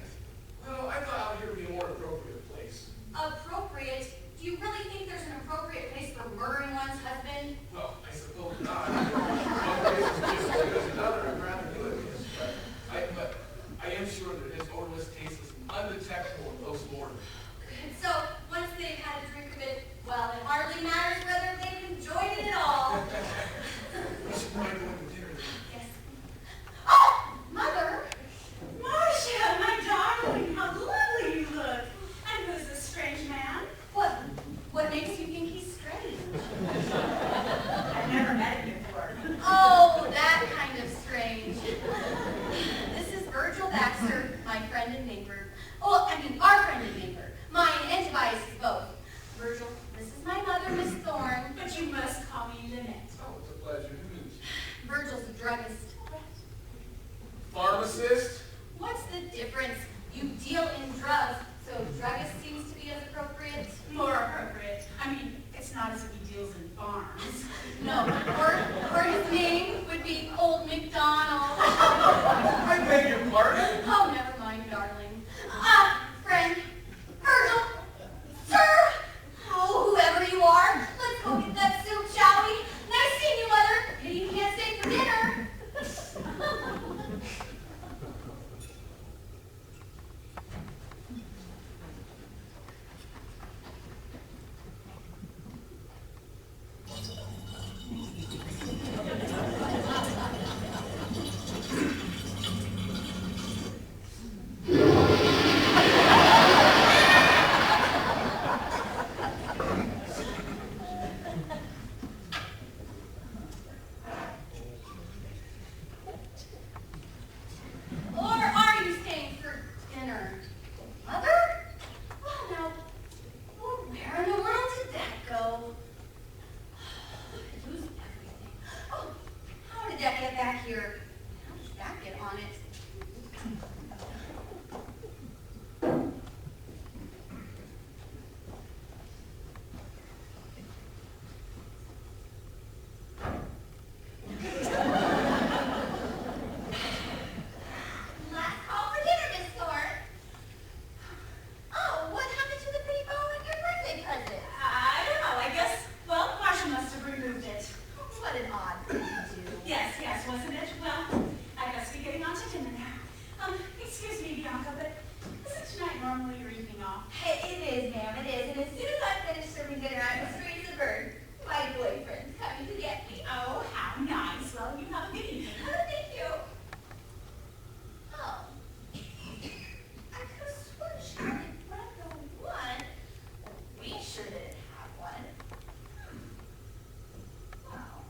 Well, I thought out here would be a more appropriate place.
Appropriate? Do you really think there's an appropriate place for murdering one's husband?
Well, I suppose not. One place is just as good as another. I'd rather do it this. But I am sure that it is odorless, tasteless, and undetectable in post-mortem.
Good. So, once they've had a drink of it, well, it hardly matters whether they've enjoyed it at all.
We should probably go to dinner then.
Yes. Oh, Mother!
Marcia, my darling, how lovely you look. And who's this strange man?
What makes you think he's strange?
I've never met him before.
Oh, that kind of strange. This is Virgil Baxter, my friend and neighbor. Oh, I mean, our friend and neighbor. Mine and Tobias is both. Virgil, this is my mother, Miss Thorne.
But you must call me Lynette.
Oh, it's a pleasure to meet you.
Virgil's a druggist.
Pharmacist?
What's the difference? You deal in drugs, so druggist seems to be as appropriate.
More appropriate. I mean, it's not as if he deals in farms.
No, or his name would be Old MacDonald.
I beg your pardon?
Oh, never mind, darling. Friend, Virgil, sir, oh, whoever you are, let's go get that soup, shall we? Nice seeing you, Mother. Pity you can't stay for dinner. Or are you staying for dinner? Mother? Oh, no. Well, where in the world did that go? I lose everything. Oh, how did that get back here? How did that get on it? Last call for dinner, Miss Thorne. Oh, what happened to the pretty bow in your birthday present?
I don't know. I guess, well, Marcia must have removed it.
What an odd thing to do.
Yes, wasn't it? Well, I guess we're getting on to dinner now. Excuse me, Bianca, but isn't tonight normally your evening off?
Hey, it is, ma'am, it is. And as soon as I finish serving dinner, I'm straight as a bird. My boyfriend's coming to get me.
Oh, how nice. Well, you have a good evening.
Oh, thank you. Oh. I could have sworn she only brought the one. We sure didn't have one. Wow.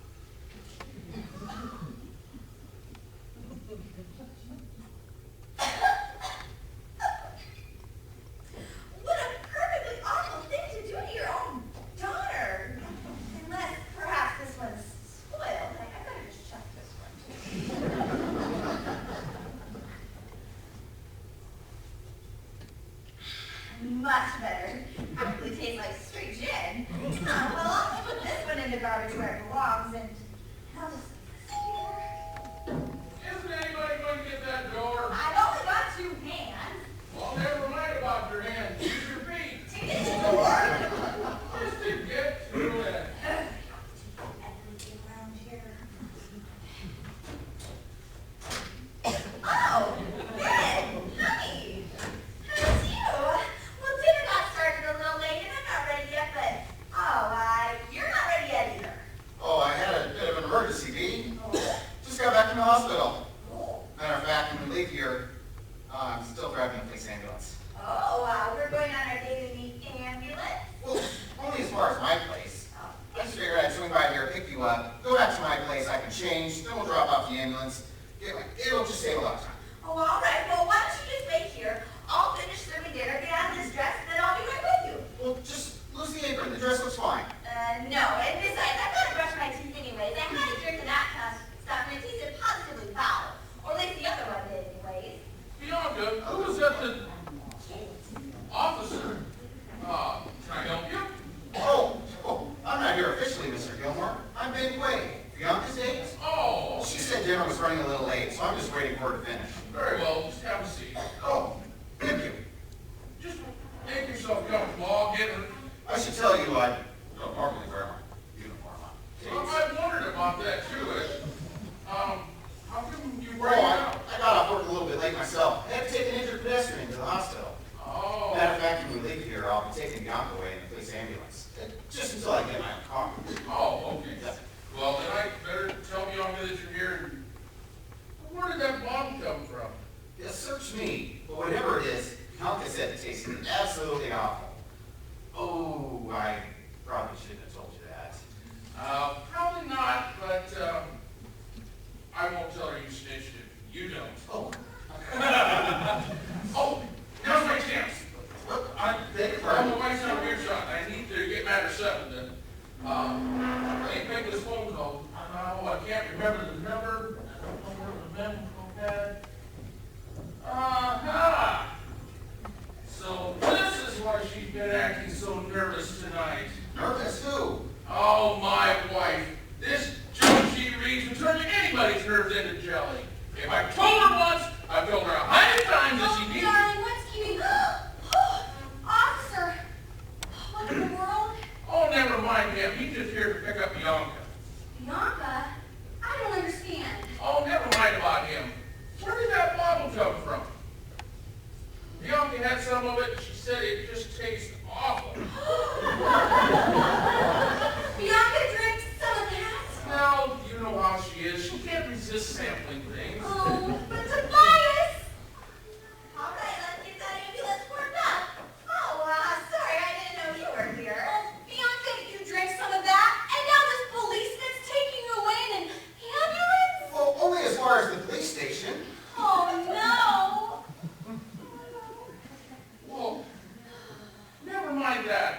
What a
the hospital. Matter of fact, when we leave here, I'm still driving the police ambulance.
Oh, we're going on our day to meet ambulance.
Well, only as far as my place. I just figured I'd swing by here, pick you up, go back to my place, I can change, then we'll drop off the ambulance. It'll just save a lot of time.
Oh, all right. Well, why don't you just wait here? I'll finish serving dinner, get out of this dress, and then I'll be right with you.
Well, just lose the apron. The dress looks fine.
No. And besides, I've got to brush my teeth anyways. I had a drink of that kind of stuff, and it tasted positively foul. Or at least the other one did anyways.
Bianca, who was at the officer? Can I help you?
Oh, I'm not here officially, Mr. Gilmore. I'm midway. Bianca's date?
Oh,
She said dinner was running a little late, so I'm just waiting for her to finish.
very well. Just have a seat.
Oh, thank you.
Just make yourself comfortable. I'll get her.
I should tell you, I don't normally wear my uniform on
Well,
dates.
I wondered about that too. How come you
Oh,
bring it out?
I got off work a little bit late myself. I had to take an injured pedestrian to the hospital.
Oh,
Matter of fact, when we leave here, I'll be taking Bianca away in the police ambulance. Just until I get my own car.
oh, okay. Well, then I better tell Bianca that you're here. Where did that bomb come from?
Yeah, search me. But whatever it is, Bianca said it tasted absolutely awful. Oh, I probably shouldn't have told you that.
Probably not, but I won't tell her you snitched if you don't.
Oh,
Oh, now's my chance.
I beg your
I'm
pardon.
away from earshot. I need to get matters settled then. I need to make this phone call. I can't remember the number. I don't know where the memo had. Aha! So this is why she's been acting so nervous tonight.
Nervous who?
Oh, my wife. This junk she reads would turn anybody's nerves into jelly. If I've told her once, I've told her 100 times that she needs to.
Darling, what's keeping... Officer! What in the world?
Oh, never mind him. He's just here to pick up Bianca.
Bianca? I don't understand.
Oh, never mind about him. Where did that bottle come from? Bianca had some of it. She said it just tastes awful.
Bianca drank some of that?
Well, you know how she is. She can't resist sampling things.
Oh, but Tobias!
All right, let's get that ambulance warmed up. Oh, sorry, I didn't know you were here.
Oh, Bianca, you drank some of that, and now this policeman's taking you away in an ambulance?
Well, only as far as the police station.
Oh, no!
Well, never mind that.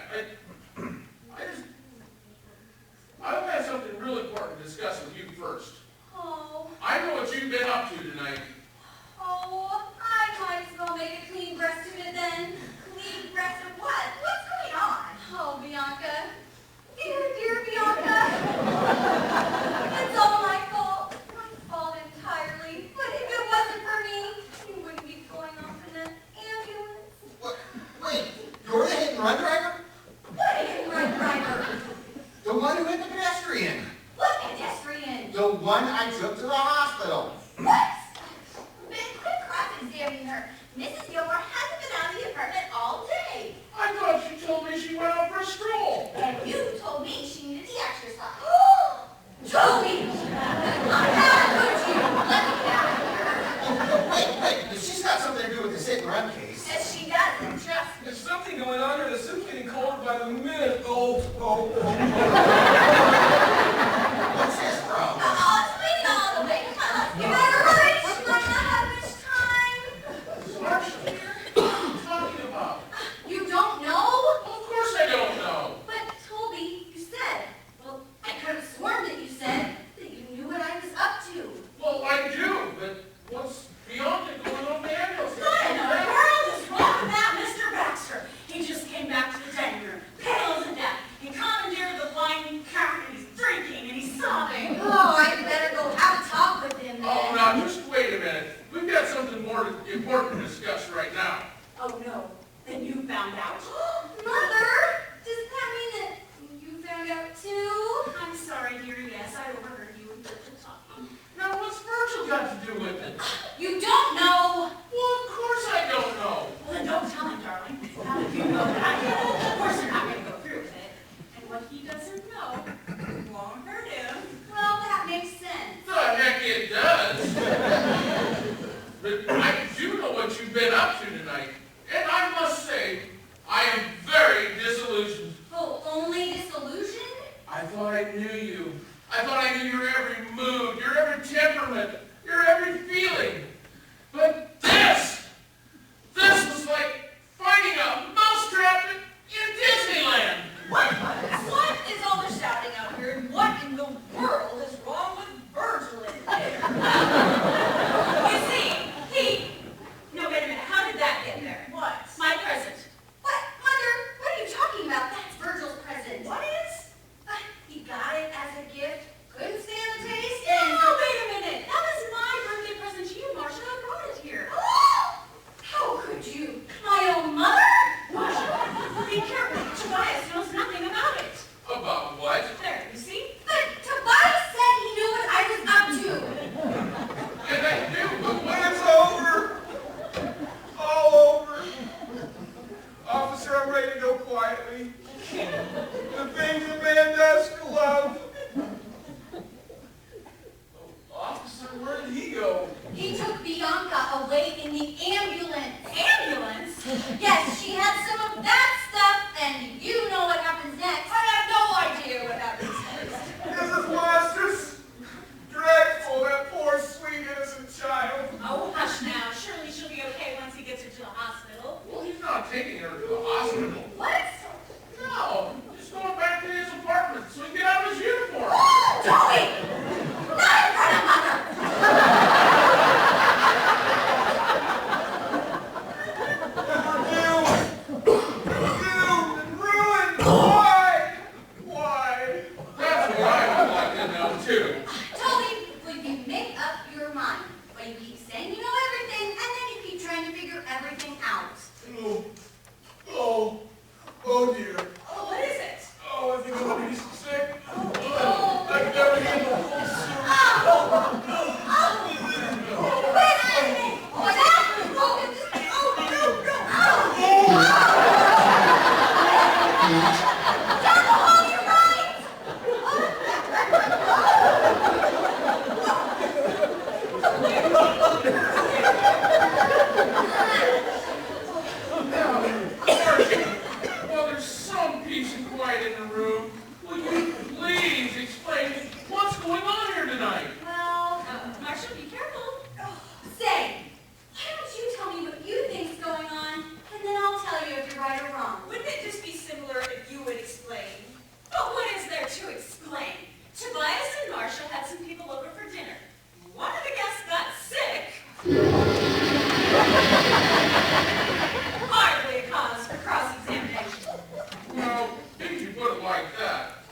I have something really important to discuss with you first.
Oh,
I know what you've been up to tonight.
oh, I might as well make a clean breast of it then.
Clean breast of what? What's going on?
Oh, Bianca. Dear Bianca. It's all my fault. My fault entirely. But if it wasn't for me, you wouldn't be going off in an ambulance.
What? Wait, you're the hit and run driver?
What a hit-and-run driver.
The one who hit the pedestrian.
What pedestrian?
The one I took to the hospital.
What? Quit cross-examining her. Mrs. Gilmore hasn't been out of the apartment all day.
I thought you told me she went out for a stroll.
And you told me she needed the exercise.
Toby! I'm not good to you.
Let me get out of here.
Wait, she's got something to do with this hit and run case.
Yes, she doesn't. Trust me.
There's something going on here. The soup's getting colder by the minute. Oh.
What's his problem?
It's waiting all the way. Come on, you better hurry. She might not have much time.
Marcia, what are you talking about?
You don't know?
Of course I don't know.
But
you've been up to tonight, and I must say, I am very disillusioned.
Oh, only disillusioned?
I thought I knew you. I thought I knew your every mood, your every temperament, your every feeling. But this was like finding a mousetrap in Disneyland.
What is all the shouting out here, and what in the world is wrong with Virgil in there? You see, no, wait a minute, how did that get there? What? My present.
What? Mother, what are you talking about? That's Virgil's present.
What is?
He got it as a gift. Couldn't stand the taste.
No, wait a minute. That was my birthday present to you, Marcia. I brought it here.
How could you? My own mother?
Marcia, be careful. Tobias knows nothing about it.
About what?
There, you see?
But Tobias said he knew what I was up to.
And I do, but
When it's over, all over, officer, I'm ready to go quietly. The things a man does for love. Oh, officer, where did he go?
He took Bianca away in the ambulance.
Ambulance?
Yes, she had some of that stuff, and you know what happens next.
I have no idea what happens next.
This is monstrous, dreadful, that poor, sweet, innocent child.
Oh, hush now. Surely she'll be okay once he gets her to the hospital.
well, he's not taking her to the hospital.
What?
No, he's going back to his apartment so he can get out of his uniform.
Joey! Not in front of Mother!
Doomed and ruined. Why? Why?
That's what I would like to know, too.
Toby, will you make up your mind? Well, you keep saying you know everything, and then you keep trying to figure everything out.
Oh dear.
Oh, what is it?
Oh, I think I'm gonna be sick. I can never handle the whole
Well, there's some peace and quiet in the room. Will you please explain what's going on here tonight?
Well,
Marcia, be careful.
say, why don't you tell me what you think's going on, and then I'll tell you if you're right or wrong.
Wouldn't it just be similar if you would explain? But what is there to explain? Tobias and Marcia had some people over for dinner. One of the guests got sick. Hardly a cause for cross-examination.
Well, didn't you put it like that?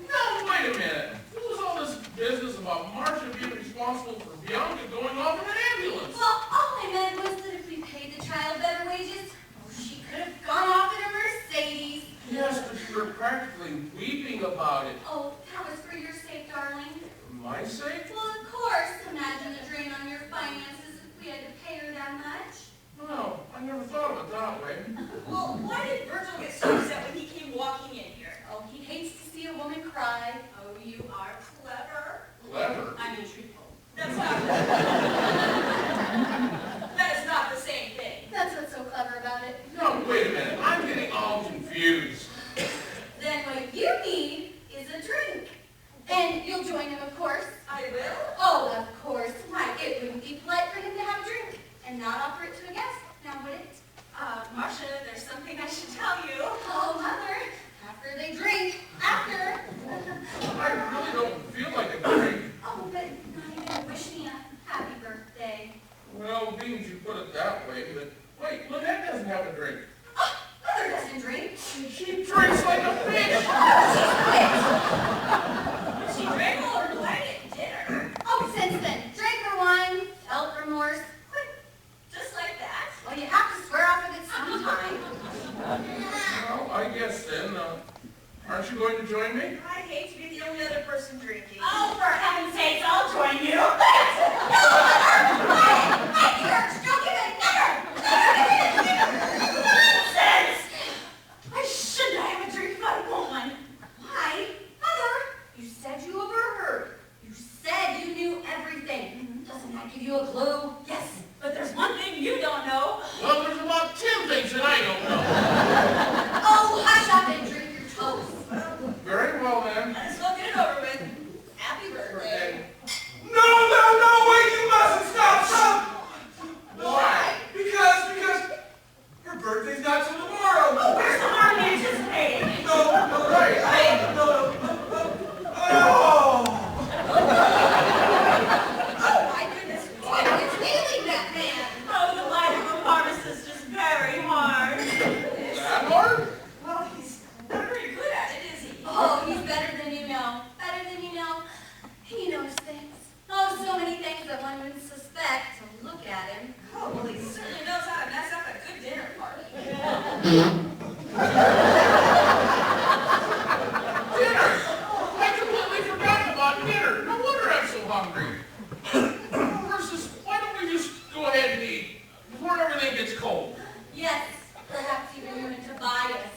No, wait a minute. What was all this business about Marcia being responsible for Bianca going off in an ambulance?
Well, all I meant was that if we paid the child better wages, she could have gone off in a Mercedes.
Yes, but you were practically weeping about it.
Oh, that was for your sake, darling.
For my sake?
Well, of course. Imagine the drain on your finances if we had to pay her that much.
No, I never thought of it that way.
Well, why did Virgil get so upset when he came walking in here?
Oh, he hates to see a woman cry.
Oh, you are clever.
Clever.
I mean, truthful. That's not. That is not the same thing.
That's what's so clever about it.
No, wait a minute. I'm getting all confused.
Then what you need is a drink. And you'll join him, of course.
I will.
Oh, of course. Why, it wouldn't be polite for him to have a drink and not offer it to a guest, now would it?
Marcia, there's something I should tell you.
Oh, Mother, after they drink, after.
I really don't feel like a drink.
Oh, but not even wish me a happy birthday.
Well, being you put it that way, but wait, Lynette doesn't have a drink.
Oh, Mother doesn't drink.
She drinks like a fish.
She drank all her wine at dinner.
Oh, since then, drank her wine, felt remorse.
Just like that.
Well, you have to swear off of it sometime.
Well, I guess then, aren't you going to join me?
I hate to be the only other person drinking.
Oh, for heaven's sakes, I'll join you.
No, Mother! Hey, Church, don't give it, never!
Nonsense! Why shouldn't I have a drink if I want one?
Why? Mother, you said you overheard. You said you knew everything. Doesn't that give you a clue?
Yes, but there's one thing you don't know.
Dinner! I completely forgot about dinner. No wonder I'm so hungry. Versus, why don't we just go ahead and eat before everything gets cold?
Yes, perhaps even you and Tobias.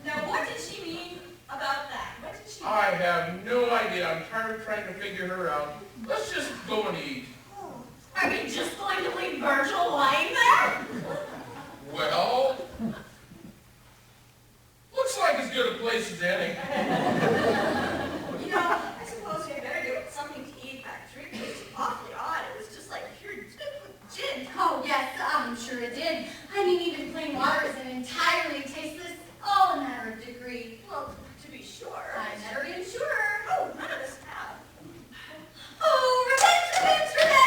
Now, what did she mean about that? What did she mean?
I have no idea. I'm tired of trying to figure her out. Let's just go and eat.
Are you just going to leave Virgil lying there?
Well, looks like as good a place as any.
You know, I suppose we better get something to eat back. Drink was awfully odd. It was just like pure gin.
Oh, yes, I'm sure it did. I mean, even plain water isn't entirely tasteless. All a matter of degree.
Well, to be sure.
I'm never even sure.
Oh, none of us have.
Oh, revenge, revenge, revenge!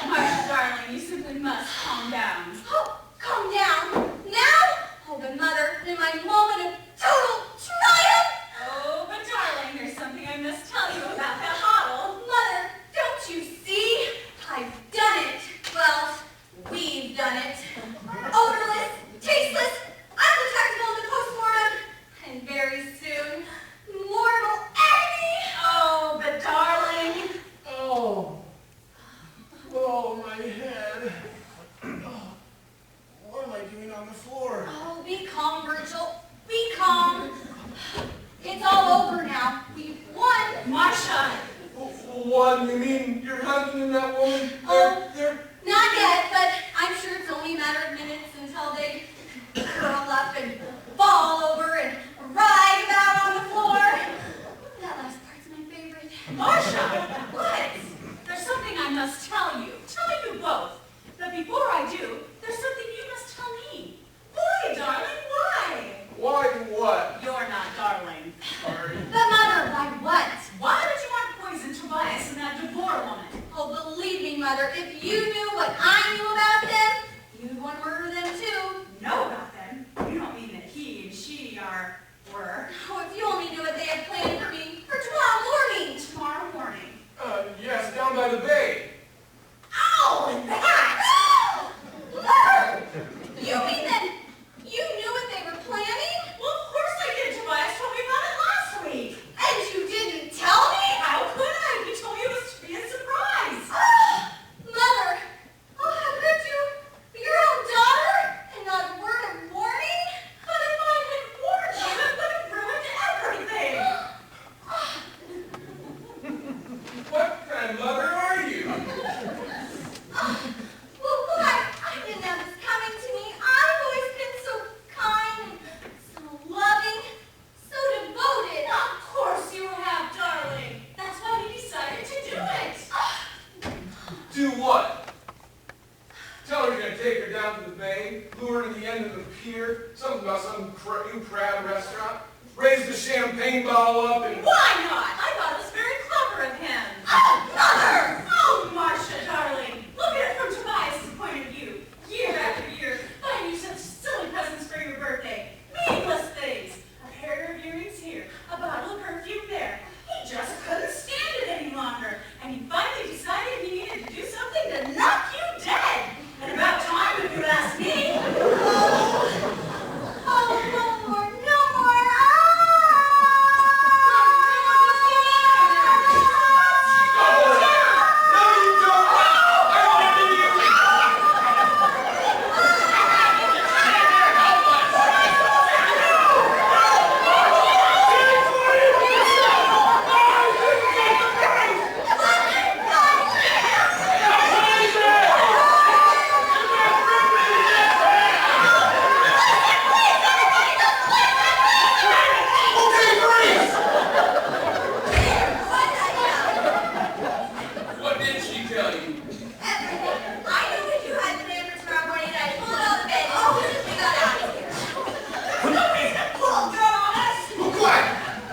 Marcia, darling, you simply must calm down.
Oh, calm down. Now? Oh, but Mother, in my moment of total triumph!
Oh, but darling, there's something I must tell you about that bottle.
Mother, don't you see? I've done it. Well, we've done it. Odorless, tasteless, undetectable in the postmortem, and very soon, mortal agony.
Oh, but darling.
Oh. Oh, my head. Oh. What am I doing on the floor?
Oh, be calm, Virgil. Be calm. It's all over now. We've won.
Marcia.
What? You mean you're hugging that woman?
Oh.
They're...
Not yet, but I'm sure it's only a matter of minutes until they curl up and fall over and writhe about on the floor. That last part's my favorite.
Marcia, what? There's something I must tell you. Tell you both. But before I do, there's something you must tell me. Why, darling? Why?
Why what?
You're not darling.
Sorry.
But Mother, why what?
Why would you want to poison Tobias and that DeVore woman?
Oh, believe me, Mother, if you knew what I knew about them, you'd want to murder them too.
Know about them? You don't mean that he and she were.
Oh, if you only knew what they had planned for me for tomorrow morning.
Tomorrow morning.
Yes, down by the bay.
Ow! That!
Mother! You mean that you knew what they were planning?
Well, of course I did. Tobias told me about it last week.
And you didn't tell me?
How could I? He told me it was to be a surprise.
Mother! Oh, how could you? Your own daughter? And not a word of warning?
But if I had warned you, it would have ruined everything.
What kind of mother are you?
Well, I didn't have this coming to me. I've always been so kind and so loving, so devoted.
Of course you have, darling. That's why we decided to do it.
Do what? Tell her you're going to take her down to the bay, lure her to the end of the pier, something about some new crab restaurant, raise the champagne bottle up and...
Why not? I thought it was very clever of him.
Oh, Mother!
Oh, Marcia, darling. Look at it from Tobias' point of view. Year after year, buying you such silly presents for your birthday. Meaningless things. A pair of earrings here, a bottle of perfume there. He just couldn't stand it any longer. And he finally decided he needed to do something to knock you dead. And about time, if you ask me.
Oh, no more, no more!
No, you don't! I want you! What did she tell you?
Everything. I knew that you had planned for tomorrow morning, and I pulled it out of bed as soon as we got out of here.
Pull gun on us.
Well, quiet!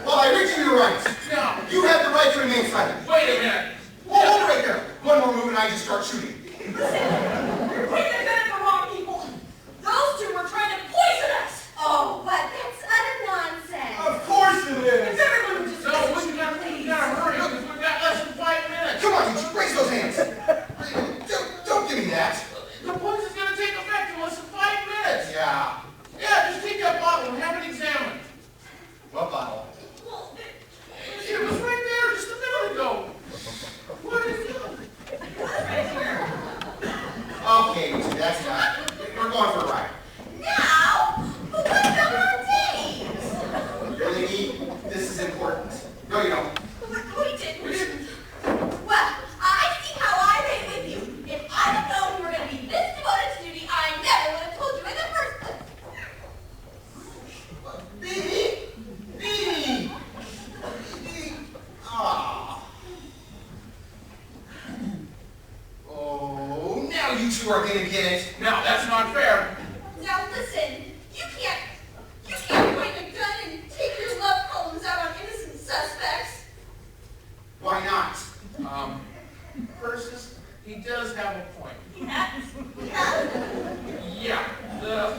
While I read you your rights.
Now,
You have the right to remain silent.
wait a minute.
Hold right there. One more move and I just start shooting.
You're putting the gun at the wrong people. Those two were trying to poison us.
Oh, but that's utter nonsense.
Of course it
If
is!
everyone would just
No,
listen
we
to
gotta
me, please.
hurry because we've got less than 5 minutes.
Come on, you two, raise those hands. Don't give me that.
The poison's gonna take effect
No, you don't.
We didn't. Well, I see how I made with you. If I'd have known you were going to be this devoted to duty, I never would have told you in the first place.
Dee! Ah. Oh, now you two are gonna get it.
Now, that's not fair.
Now listen, you can't point a gun and take your love poems out on innocent suspects.
Why not?
Persis, he does have a point.
Yes.
Yeah, the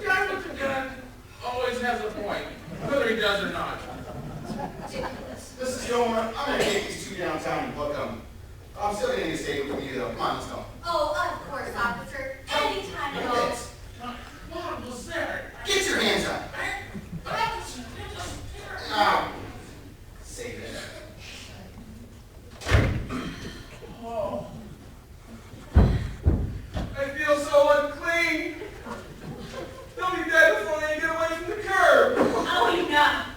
guy with the gun always has a point, whether he does or not.
Ridiculous.
Mrs. Gilmore, I'm gonna take these two downtown and book them. I'm still getting a statement from you though. Come on, let's go.
Oh, of course, officer. Anytime at all.
Yes.
What was that?
Get your hands up. Now, save it.
Oh. I feel so unclean. They'll be dead before they get away from the curb.
Oh, enough.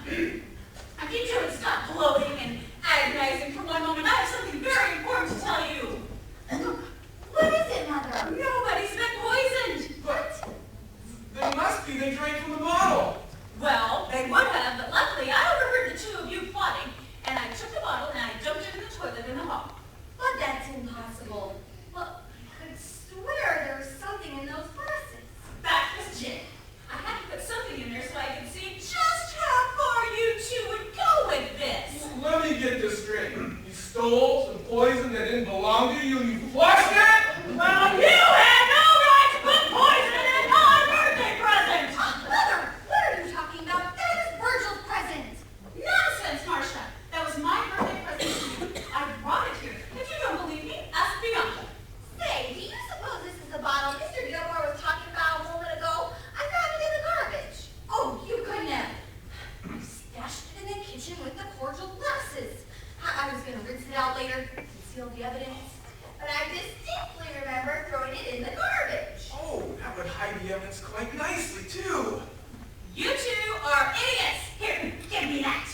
I need you to stop gloating and agonizing for one moment. I have something very important to tell you.
What is it, Mother?
Nobody's been poisoned.
But they must be. They drank from the bottle.
Well, they would have, but luckily I overheard the two of you plotting, and I took the bottle and I dumped it in the toilet in the hall.
But that's impossible. Well, I could swear there was something in those glasses.
That was gin. I had to put something in there so I could see just how far you two would go with this.
Let me get this straight. You stole some poison that didn't belong to you and you flushed it?
Well, you had no right to put poison in my birthday present!
Mother, what are you talking about? That is Virgil's present.
Nonsense, Marcia. That was my birthday present to you. I brought it here. If you don't believe me, ask Bianca.
Say, do you suppose this is the bottle Mr. Gilmore was talking about a moment ago? I found it in the garbage. Oh, you couldn't have. I stashed it in the kitchen with the cordial glasses. I was going to rinse it out later, conceal the evidence. But I distinctly remember throwing it in the garbage.
Oh, that would hide the evidence quite nicely, too.
You two are idiots. Here, give me that.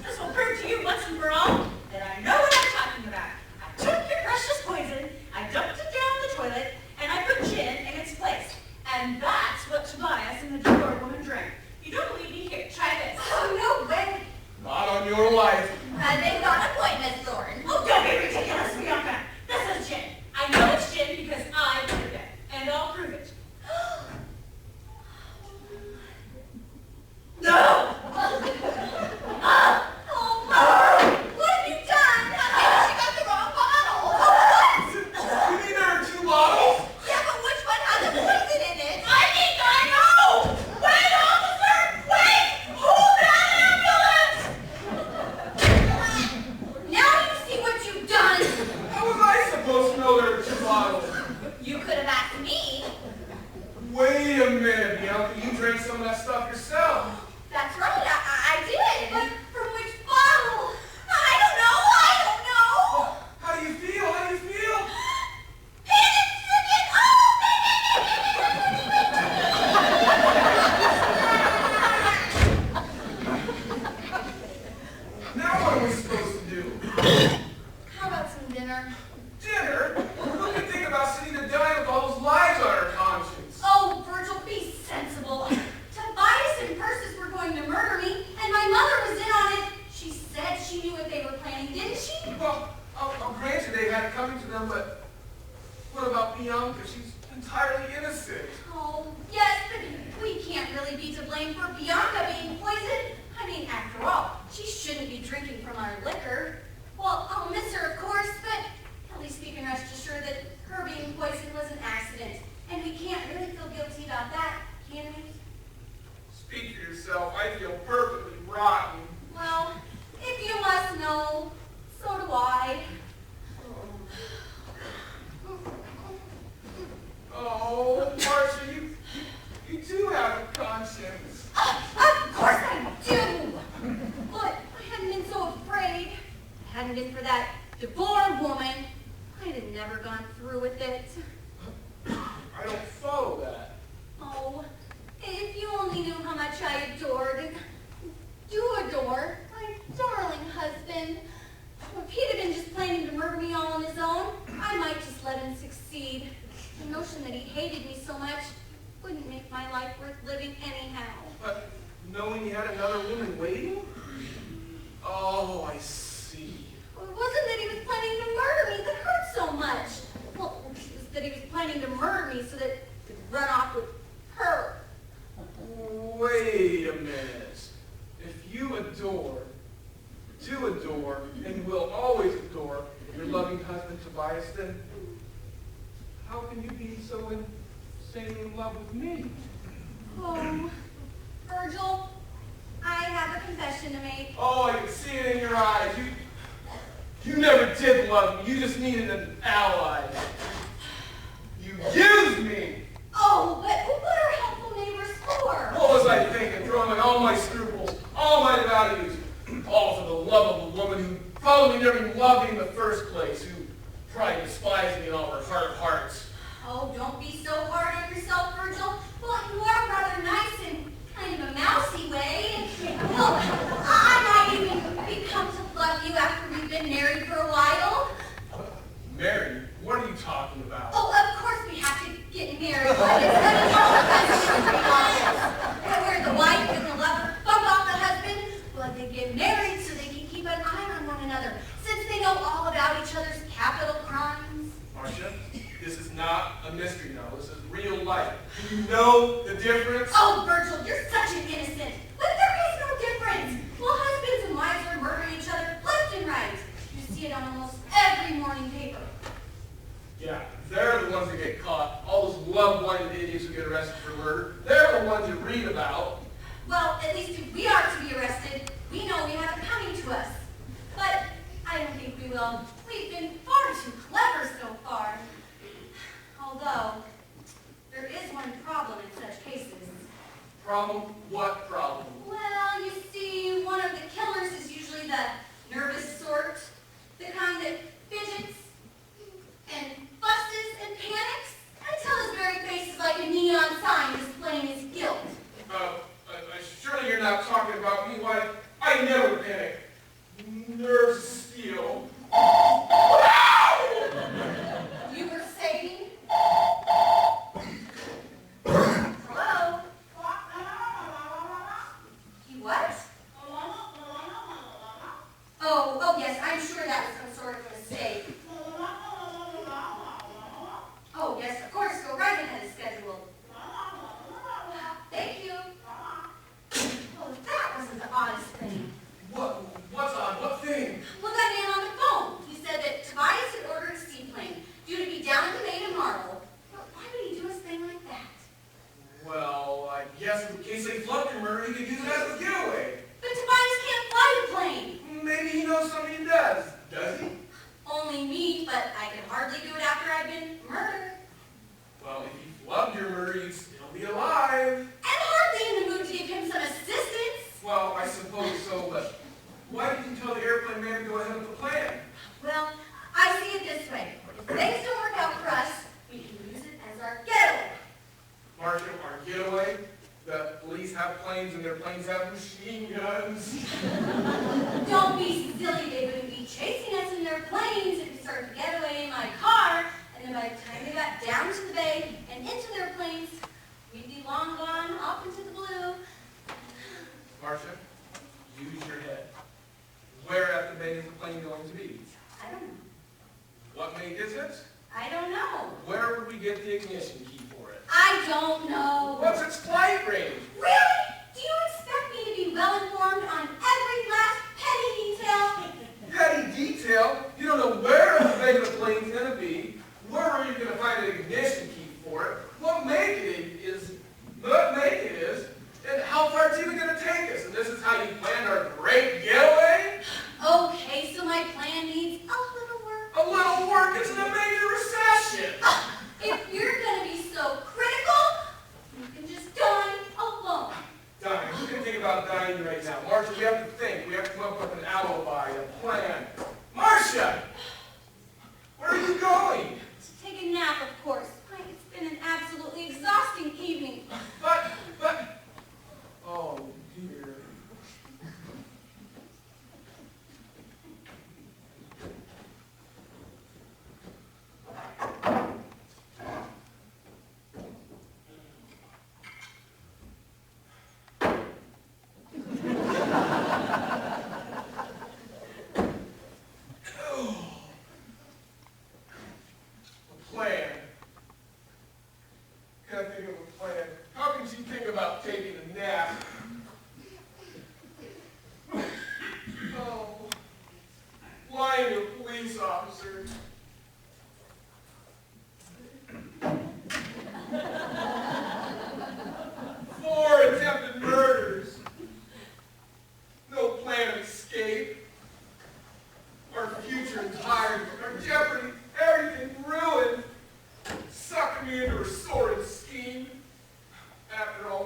This will prove to you once and for all that I know what I'm talking about. I took your precious poison, I dumped it down the toilet, and I put gin in its place. And that's what Tobias and the drawer woman drank. You don't believe me? Here, try this.
Oh, no way.
Not on your life.
They've got a point, Miss Thorne.
Oh, don't be ridiculous, Bianca. This is gin. I know it's gin because I proved it, and I'll prove it. No!
Oh, Mother! What have you done? Maybe she got the wrong bottle.
You mean there are two bottles?
Yeah, but which one has the poison in it?
I think I know! Wait, officer! Wait! Hold that ambulance!
Now you see what you've done.
How was I supposed to know there were two bottles?
You could have asked me.
Wait a minute, Bianca. You drank some of that stuff yourself.
That's right, I did. But from which bottle? I don't know.
How do you feel? How do you feel?
Panic-stricken.
Now what are we supposed to do?
How about some dinner?
Dinner? What do you think about sitting to die with all those lies on our conscience?
Oh, Virgil, be sensible. Tobias and Persis were going to murder me, and my mother was in on it. She said she knew what they were planning, didn't she?
Well, granted they had it coming to them, but what about Bianca? She's entirely innocent.
Oh, yes, but we can't really be to blame for Bianca being poisoned. I mean, after all, she shouldn't be drinking from our liquor. Well, I'll miss her, of course, but at least we can rest assured that her being poisoned was an accident. And we can't really feel guilty about that, can we?
Speak for yourself. I feel perfectly rotten.
Well, if you must know, so do I.
Oh, Marcia, you do have a conscience.
Of course I do! But I hadn't been so afraid. If it hadn't been for that DeBoer woman, I'd have never gone through with it.
I don't follow that.
Oh, if you only knew how much I adored, do adore, my darling husband.
husband. If he'd have been just planning to murder me all on his own, I might just let him succeed. The notion that he hated me so much wouldn't make my life worth living anyhow.
But knowing you had another woman waiting? Oh, I see.
Well, it wasn't that he was planning to murder me that hurt so much. Well, it was that he was planning to murder me so that he could run off with her.
Wait a minute. If you adore, do adore, and will always adore your loving husband Tobias, then how can you be so insanely in love with me?
Oh, Virgil, I have a confession to make.
Oh, I can see it in your eyes. You never did love me. You just needed an ally. You used me.
Oh, but what are helpful neighbors for?
What was I thinking? Throwing away all my scruples, all my values, all for the love of a woman who probably never even loved me in the first place, who probably despised me in all her heart of hearts.
Oh, don't be so hard on yourself, Virgil. Well, you are rather nice in kind of a mousy way. Well, I might even become to love you after we've been married for a while.
Mary, what are you talking about?
Oh, of course we have to get married. It's none of your business. Where the wife and the lover bump off the husband, well, they get married so they can keep an eye on one another, since they know all about each other's capital crimes.
Marcia, this is not a mystery novel. This is real life. Do you know the difference?
Oh, Virgil, you're such an innocent. But there is no difference. Well, husbands and wives are murdering each other left and right. You see it on almost every morning paper.
Yeah, they're the ones that get caught. All those love-blinded idiots who get arrested for murder, they're the ones you read about.
Well, at least if we are to be arrested, we know we have it coming to us. But I don't think we will. We've been far too clever so far. Although, there is one problem in such cases.
Problem? What problem?
Well, you see, one of the killers is usually the nervous sort, the kind that fidgets and fusses and panics until his very face is like a neon sign displaying his guilt.
Surely you're not talking about me. Why, I never panic. Nerves of steel.
You were saying? Hello? You what? Oh, yes, I'm sure that was some sort of mistake. Oh, yes, of course, go right ahead as scheduled. Thank you. Oh, that wasn't the oddest thing.
What's odd? What thing?
Well, that man on the phone. He said that Tobias had ordered a seaplane due to be down at the Maid of Marble. But why would he do a thing like that?
Well, I guess in case they flubbed your murder, he could use it as a getaway.
But Tobias can't fly the plane.
Maybe he knows somebody who does. Does he?
Only me, but I could hardly do it after I'd been murdered.
Well, if he flubbed your murder, you'd still be alive.
And hardly in the mood to give him some assistance.
Well, I suppose so, but why didn't you tell the airplane man to go ahead with the plan?
Well, I see it this way. If things don't work out for us, we can use it as our getaway.
Marcia, our getaway? The police have planes and their planes have machine guns.
Don't be silly. They wouldn't be chasing us in their planes if we started to get away in my car. And then by the time they got down to the bay and into their planes, we'd be long gone off into the blue.
Marcia, use your head. Where at the bay is the plane going to be?
I don't know.
What make is it?
I don't know.
Where would we get the ignition key for it?
I don't know.
What's its flight range?
Really? Do you expect me to be well informed on every last petty detail?
Petty detail? You don't know where the bay of the plane's going to be. Where are you going to find an ignition key for it? What make it is, and how far it's even going to take us. And this is how you planned our great getaway?
Okay, so my plan needs a little work.
A little work is in a major recession.
If you're going to be so critical, you can just dine alone.
Dying. Who can think about dying right now? Marcia, we have to think. We have to come up with an alibi, a plan. Marcia! Where are you going?
To take a nap, of course. It's been an absolutely exhausting evening.
But, oh dear. police officer. Four attempted murders. No plan of escape. Our future entirely, our jeopardy, everything ruined. Sucking me into a sordid scheme. After all,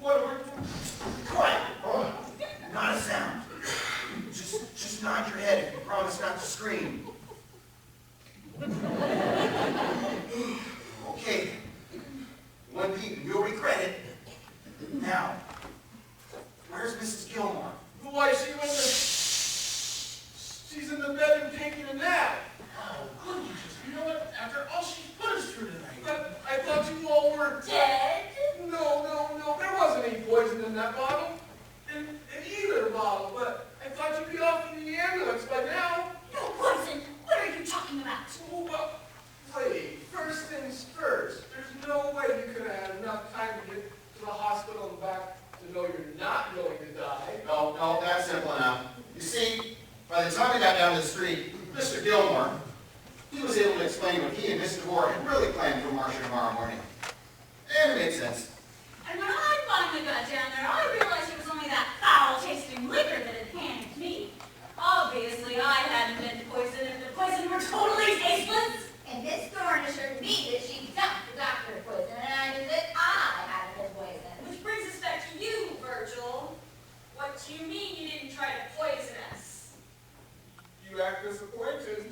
what are we...
Quiet! Oh, not a sound. Just nod your head if you promise not to scream. Okay. One peep and you'll regret it. Now, where's Mrs. Gilmore?
Why, she's in the bedroom taking a nap.
Oh, goodness, you know what? After all she's put us through tonight.
But I thought you all were...
Dead?
No, there wasn't any poison in that bottle. In either bottle, but I thought you'd be off in the ambulance by now.
No poison. What are you talking about?
Oh, well, wait, first things first. There's no way you could have had enough time to get to the hospital and back to know you're not going to die.
No, that's simple enough. You see, by the time we got down to the street, Mr. Gilmore, he was able to explain what he and Mr. DeVore had really planned for Marcia tomorrow morning. And it made sense.
And when I finally got down there, I realized it was only that foul-tasting liquor that had handed me. Obviously, I hadn't been poisoned, and the poison were totally tasteless.
And Miss Thorne assured me that she dumped the doctor poison, and I knew that I hadn't been poisoned.
Which brings us back to you, Virgil. What do you mean you didn't try to poison us?
You act disappointed.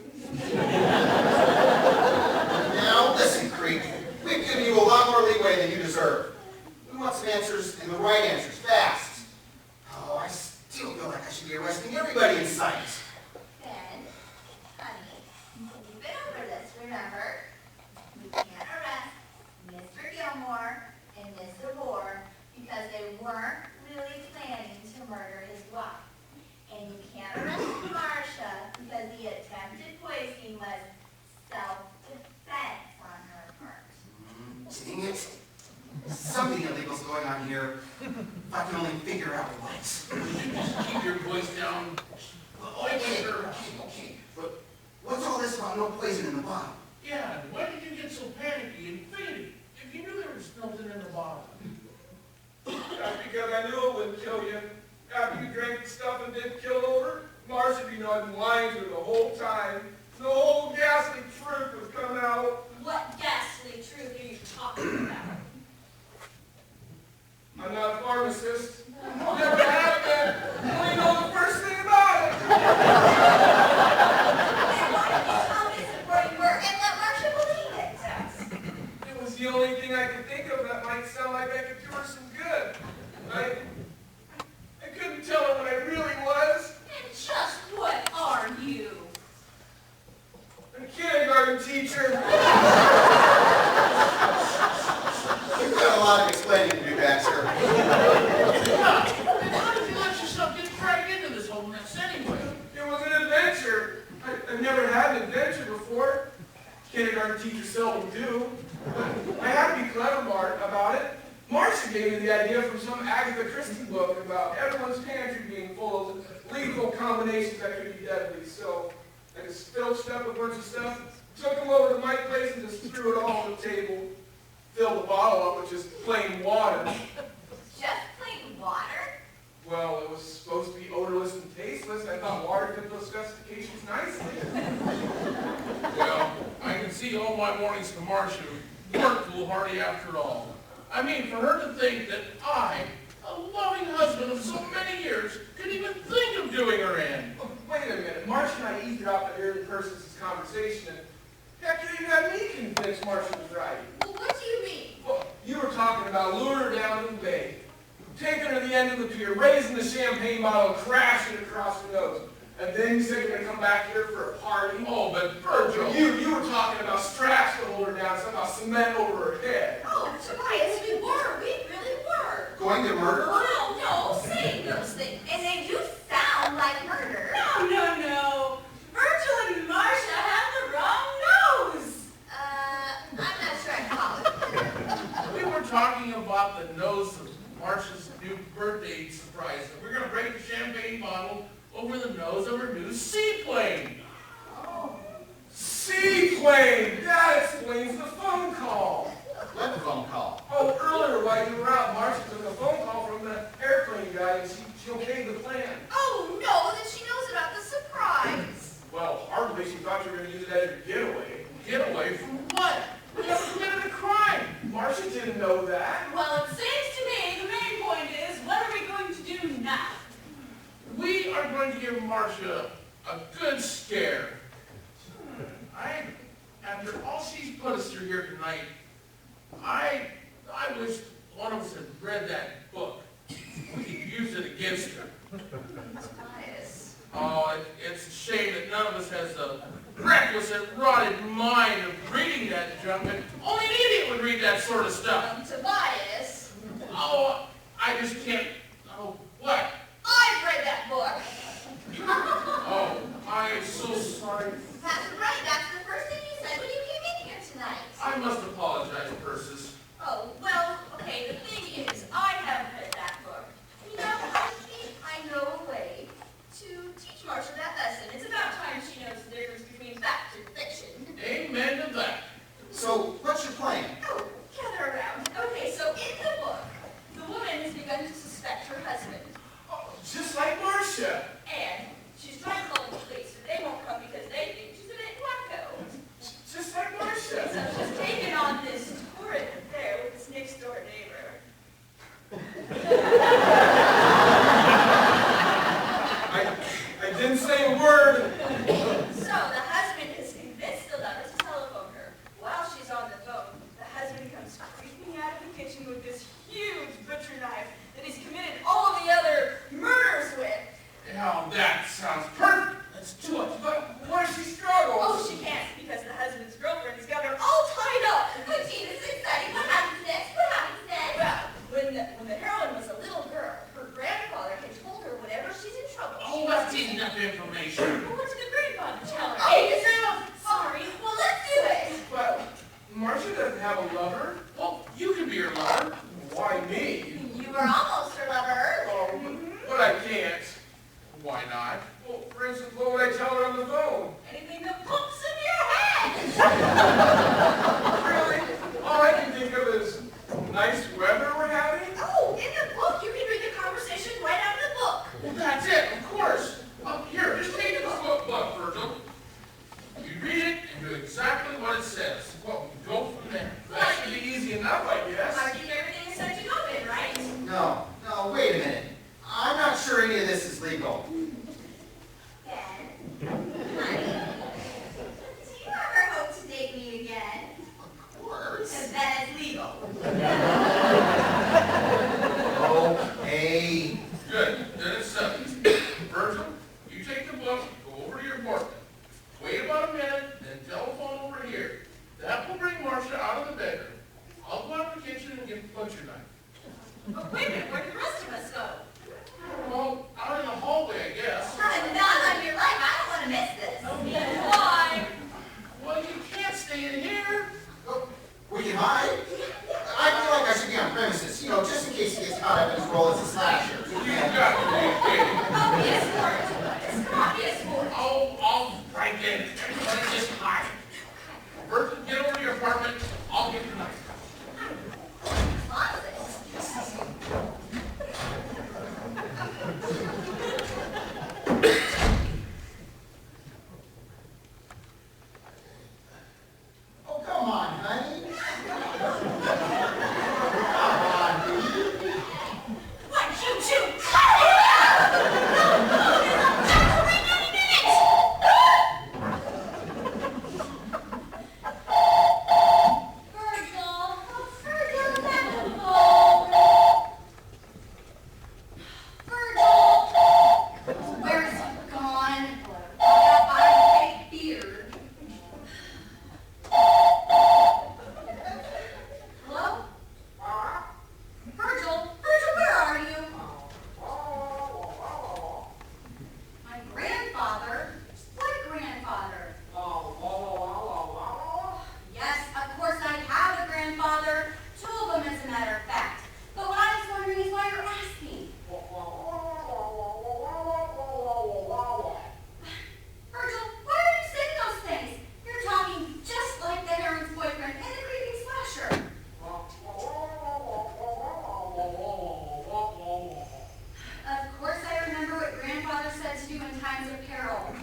Now, listen, Creek. We've given you a lot more leeway than you deserve. We want some answers, and the right answers, fast. Oh, I still feel like I should be arresting everybody in sight.
Ben, honey, we've been over this, remember? We can't arrest Mr. Gilmore and Miss DeVore because they weren't really planning to murder his wife. And you can't arrest Marcia because the attempted poisoning was self-defense on her part.
Dang it. Something illegal's going on here. If I can only figure out what.
Just keep your voice down.
Okay. But what's all this about no poison in the bottle?
Yeah, and why did you get so panicky and fainted if you knew there was nothing in the bottle?
That's because I knew it wouldn't kill you. After you drank the stuff and didn't kill over, Marcia, you know, I've been lying to her the whole time. The whole ghastly truth was coming out.
What ghastly truth are you talking about?
I'm not a pharmacist. Never have been. I only know the first thing about it.
And why did you tell Miss DeVore you were and let Marcia believe it?
It was the only thing I could think of that might sound like I could do her some good. I couldn't tell her what I really was.
And just what are you?
A kindergarten teacher.
You've got a lot of explaining to do, Baxter.
Then how did you let yourself get dragged into this whole mess anyway?
It was an adventure. I've never had an adventure before. Kindergarten teachers seldom do. I had to be clever about it. Marcia gave me the idea from some Agatha Christie book about everyone's pantry being full of lethal combinations that could be deadly. So I just filched up a bunch of stuff, took them over to my place and just threw it all on the table. Filled the bottle up with just plain water.
Just plain water?
Well, it was supposed to be odorless and tasteless. I thought water fit those specifications nicely.
Well, I can see all my warnings to Marcia weren't foolhardy after all. I mean, for her to think that I, a loving husband of so many years, could even think of doing her in.
Oh, wait a minute. Marcia and I eavesdropped on every person's conversation, and heck, you even had me convinced Marcia was right.
Well, what do you mean?
Well, you were talking about luring her down to the bay, taking her to the end of the pier, raising the champagne bottle, and crashing it across her nose. And then you said you're going to come back here for a party.
Oh, but Virgil.
You were talking about straps to hold her down, somehow cement over her head.
Oh, Tobias, we really were.
Going to murder?
No, saying those things.
And they do sound like murder.
No. Virgil and Marcia have the wrong nose.
I'm not sure I follow.
We were talking about the nose of Marcia's new birthday surprise. We're going to break the champagne bottle over the nose of her new seaplane.
Seaplane! That explains the phone call.
What phone call?
Oh, earlier while you were out, Marcia took a phone call from the airplane guy and she okayed the plan.
Oh, no, then she knows about the surprise.
Well, hardly. She thought you were going to use it as your getaway.
Getaway from what?
We never committed a crime. Marcia didn't know that.
Well, it seems to me the main point is, what are we going to do now?
We are going to give Marcia a good scare. After all she's put us through here tonight, I wish one of us had read that book. We could use it against her.
Bias.
Oh, it's a shame that none of us has the reckless and rotted mind of reading that junk. And only an idiot would read that sort of stuff.
Tobias,
Oh, I just can't. Oh, what?
I've read that book.
Oh, I am so sorry.
That's right, that's the first thing you said when you came in here tonight.
I must apologize, Persis.
Oh, well, okay, the thing is, I have read that book.
You know, I think I know a way to teach Marcia that lesson.
It's about time she knows the difference between fact and fiction.
Amen to that.
So, what's your plan?
Oh, gather around.
Okay, so in the book, the woman has begun to suspect her husband.
Oh, just like Marcia.
And she's trying to call the police, but they won't come because they think she's a bit wacko.
Just like
So
Marcia.
she's taken on this torrid affair with this next door neighbor.
I didn't say a word.
So the husband has convinced the lover to telephone her. While she's on the phone, the husband comes creeping out of the kitchen with this huge butcher knife that he's committed all of the other murders with.
Now that sounds perfect. Let's do it.
But why does she struggle?
Oh, she can't because the husband's girlfriend has got her all tied up.
But gee, this is exciting. What happens next? What happens next?
Well, when the heroine was a little girl, her grandfather had told her whenever she's in trouble,
Oh, that's enough information.
well, what did the grandfather tell her?
Oh,
Hey,
yourself.
sorry.
Well, let's do it.
But Marcia doesn't have a lover.
Well, you can be her lover.
Why me?
You were almost her lover earlier.
But I can't.
Why not?
Well, for instance, what would I tell her on the phone?
Anything that pops in your head.
Really? All I can think of is nice weather we're having.
Oh, in the book, you can read the conversation right out of the book.
Well, that's it, of course. Here, just take this book, Virgil. You read it and do exactly what it says. Well, we go from there.
That should be easy enough, I guess.
I'll keep everything inside you open, right?
No, wait a minute. I'm not sure any of this is legal.
Ben, honey, do you ever hope to date me again?
Of course.
Because that is legal.
Okay.
Good, then it's settled. Virgil, you take the book, go over to your apartment. Wait about a minute, then telephone over here. That will bring Marcia out of the bedroom. I'll go out to the kitchen and get the butcher knife.
But wait a minute, where did the rest of us go?
Well, out in the hallway, I guess.
Not on your life. I don't want to miss this.
Why?
Well, you can't stay in here.
Oh, we can hide? I feel like I should be on premises, just in case he gets caught up in his role as a slasher.
You've got to be kidding.
Oh, be a sport. Come on, be a sport.
Oh, I'll break in. Everybody just hide. Virgil, get over to your apartment. I'll get the knife.
Oh, come on, honey. Come on, dude.
One, two, two. of peril.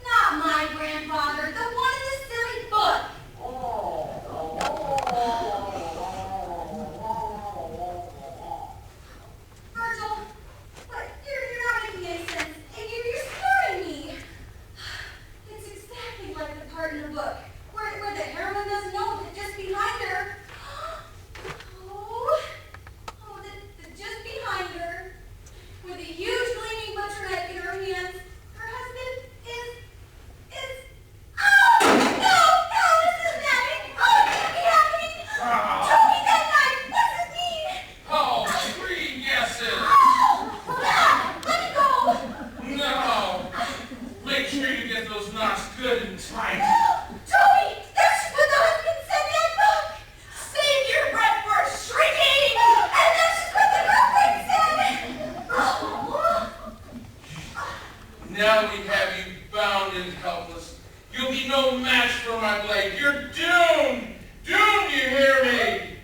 Not my grandfather, the one in the silly book. Virgil, but you're not making any sense, and you're scaring me. It's exactly like the part in the book where the heroine doesn't know that just behind her. Just behind her, with a huge gleaming butcher knife in her hands, her husband is. Oh! No, this isn't happening! Oh, it can't be happening! Show me that knife! What does it mean?
Oh, 3 guesses.
Oh! Let me go!
No. Make sure you get those knots good and tight.
Toby! That's what the husband said in that book! Save your breath for shrieking! And that's what the girlfriend said! Oh!
Now we have you bound and helpless. You'll be no match for my blade. You're doomed! Doomed, you hear me?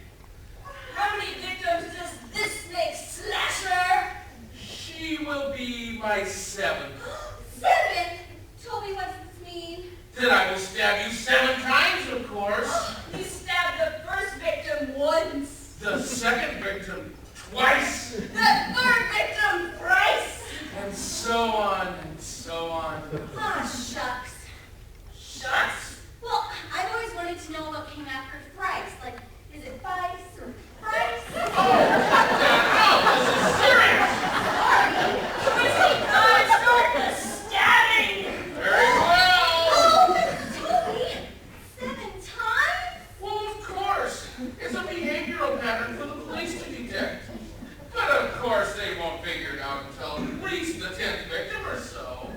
How many victims does this make, Slasher?
She will be my 7th.
7? Toby, what does this mean?
Then I will stab you 7 times, of course.
You stabbed the first victim once.
The second victim twice.
The third victim thrice.
And so on and so on.
Ah, shucks.
Shucks.
Well, I've always wanted to know what came after thrice. Like, is it vice or price?
No, this is serious.
Start the stabbing.
Very well.
Oh, Toby, 7 times?
Well, of course. It's a behavioral pattern for the police to detect. But of course they won't figure it out until at least the 10th victim or so.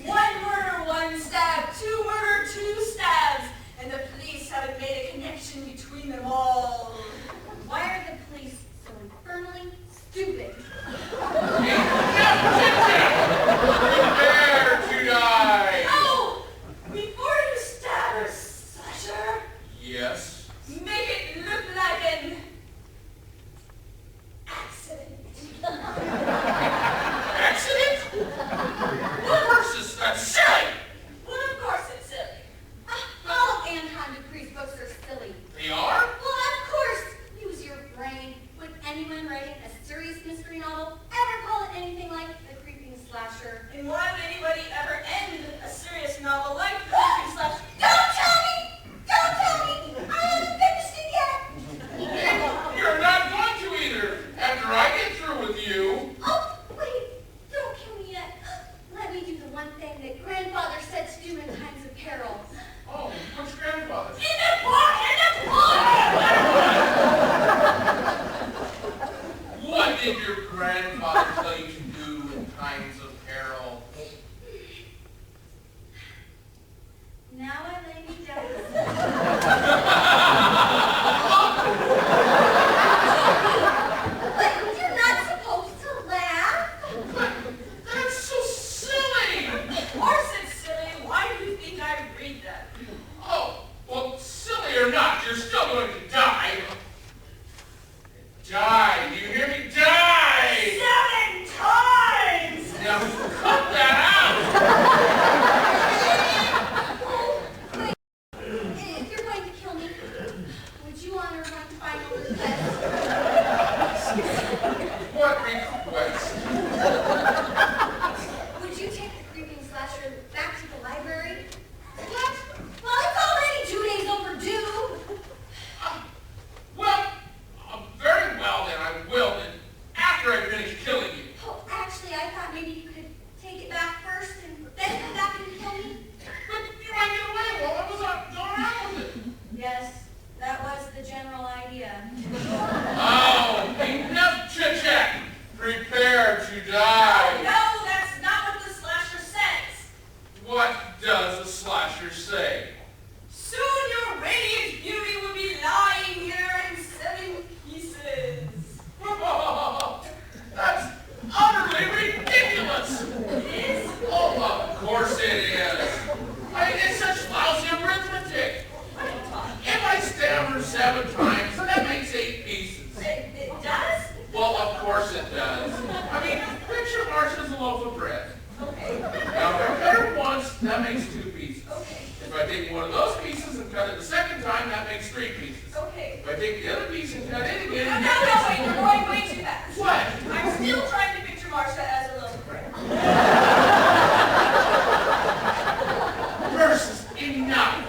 1 murder, 1 stab. 2 murder, 2 stabs. And the police haven't made a connection between them all.
Why are the police so infernally stupid?
Prepare to die.
Oh! Before you stab her, Slasher,
Yes.
make it look like an accident.
Accident? Of course it's that silly.
Well, of course it's silly.
All of Anton Dupree's books are silly.
They are?
Well, of course. Use your brain. Would anyone writing a serious mystery novel ever call it anything like The Creeping Slasher?
And why would anybody ever end a serious novel like The Creeping Slasher?
Don't tell me! Don't tell me! I haven't finished it yet!
You're not going to either, after I get through with you.
Oh, wait! Don't kill me yet. Let me do the one thing that Grandfather said to do in times of peril.
Oh, which grandfather?
In the book! In the book!
What did your grandfather tell you to do in times of peril?
Now I lay me down. But you're not supposed to laugh.
That's so silly.
Of course it's silly. Why do you think I read that?
Oh, well, silly or not, you're still going to die. Die, do you hear me? Die!
7 times!
Now, cut that out! of bread.
Okay.
Now, if I cut it once, that makes 2 pieces.
Okay.
If I take one of those pieces and cut it the second time, that makes 3 pieces.
Okay.
If I take the other piece and cut it
No,
again,
wait, you're going way too fast.
what?
I'm still trying to picture Marcia as a loaf of bread.
Versus enough.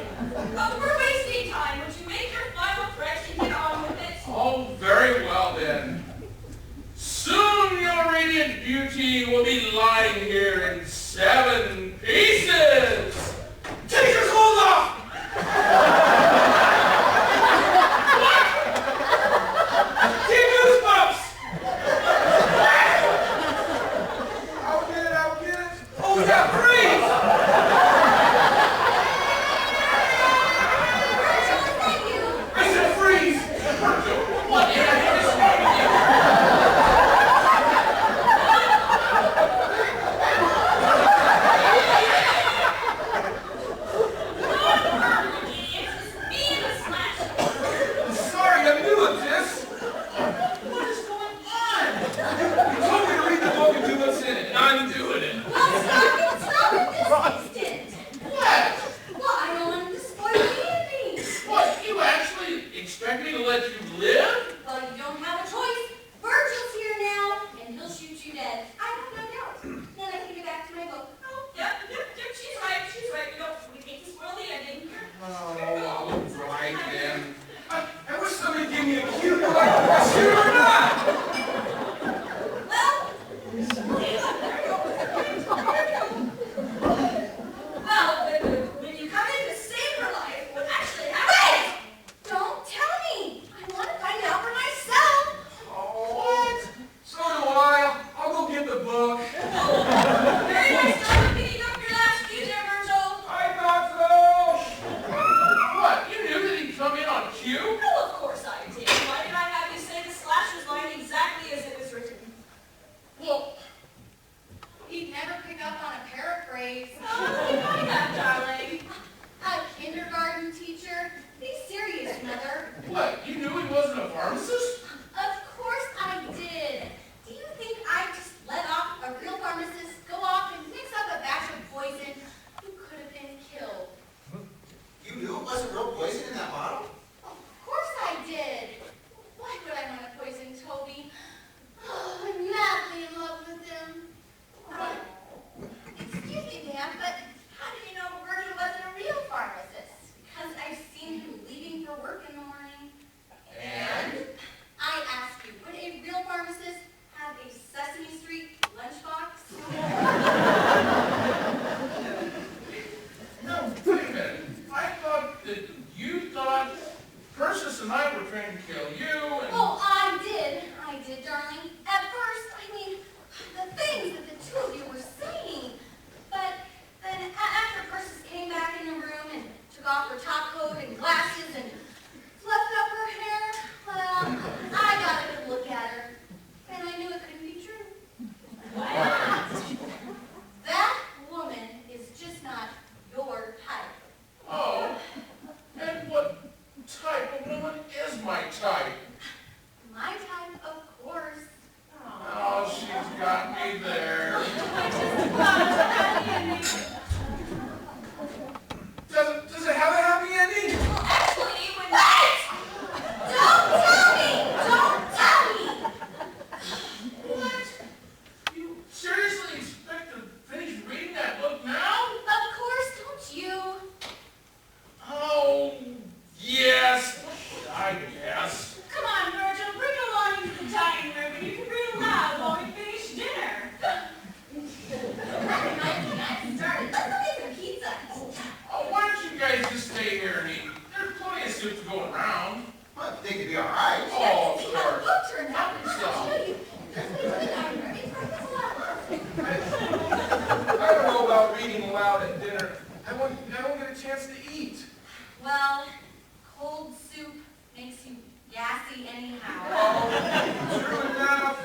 We're wasting time. Would you make your final correction and get on with it?
Oh, very well then. Soon your radiant beauty will be lying here in 7 pieces. Take your clothes off! What? Get goosebumps!
I'll get it. Oh, yeah, freeze! I said freeze!
What in the hell is wrong with you?
It's me and the Slash.
Sorry, I'm new at this. What is going on? You told me to read the book and do what's in it, and I'm doing it.
Well, stop it this instant.
What?
Well, I don't want him to spoil the ending.
What, you actually expect me to let you live?
Well, you don't have a choice. Virgil's here now, and he'll shoot you dead.
I have no doubt. Then I can get back to my book.
Oh, yep, she's right. We hate to spoil the ending.
Oh, all right then.
I wish somebody gave me a cue. Like, shoot or not?
Well, when you come in to save her life, what actually happened?
Don't tell me. I want to find out for myself.
Oh, so do I. I'll go get the book.
Very nice job picking up your last cue there, Virgil.
I thought so.
What, you knew that he'd come in on cue?
Well, of course I did. Why did I have you say the Slasher's line exactly as it was written?
Well,
He'd never pick up on a paraphrase.
Oh, you know that, darling.
A kindergarten teacher? Be serious, Mother.
what, you knew he wasn't a pharmacist?
Of course I did. Do you think I just let off a real pharmacist go off and mix up a batch of poison? You could have been killed.
You knew it wasn't real poison in that bottle?
Of course I did. Why would I want to poison Toby? Oh, I'm madly in love with him.
Excuse me, ma'am, but how do you know Virgil wasn't a real pharmacist?
Because I've seen him leaving for work in the morning.
And?
I ask you, would a real pharmacist have a Sesame Street lunchbox?
No, wait a minute. I thought that you thought Persis and I were trying to kill you and...
Oh, I did, darling. At first, I mean, the things that the two of you were saying. But then after Persis came back in the room and took off her top coat and glasses and fluffed up her hair, well, I got a good look at her. And I knew it couldn't be true. That woman is just not your type.
Oh, and what type of woman is my type?
My type, of course.
Oh, she's got me there.
I just thought it was a happy ending.
Does it have a happy ending?
Well, actually, when...
Don't tell me! Don't tell me!
What? You seriously expect to finish reading that book now?
Of course, don't you?
Oh, yes, I guess.
Come on, Virgil, bring her along into the dining room and you can read aloud while we finish dinner.
Nice started. Let's go get some pizza.
Oh, why don't you guys just stay here and eat? There's plenty of soup to go around.
I think it'd be all right.
Oh,
See
of
how the
course.
book turns out.
Help
I'll
yourself.
show you. Let's go to the dining room. It's right this way.
I don't know about reading aloud at dinner. I won't get a chance to eat.
Well, cold soup makes you gassy anyhow.
Oh, true enough.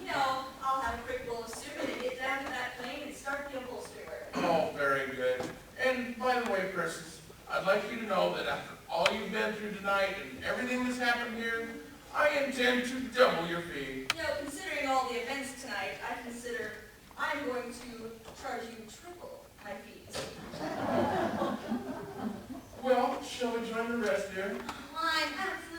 You know, I'll have a quick bowl of soup and get down to that plane and start the upholstery work.
Oh, very good. And by the way, Persis, I'd like you to know that after all you've been through tonight and everything that's happened here, I intend to double your fee.
You know, considering all the events tonight, I consider I'm going to charge you triple my fees.
Well, shall we join the rest there?
I'm absolutely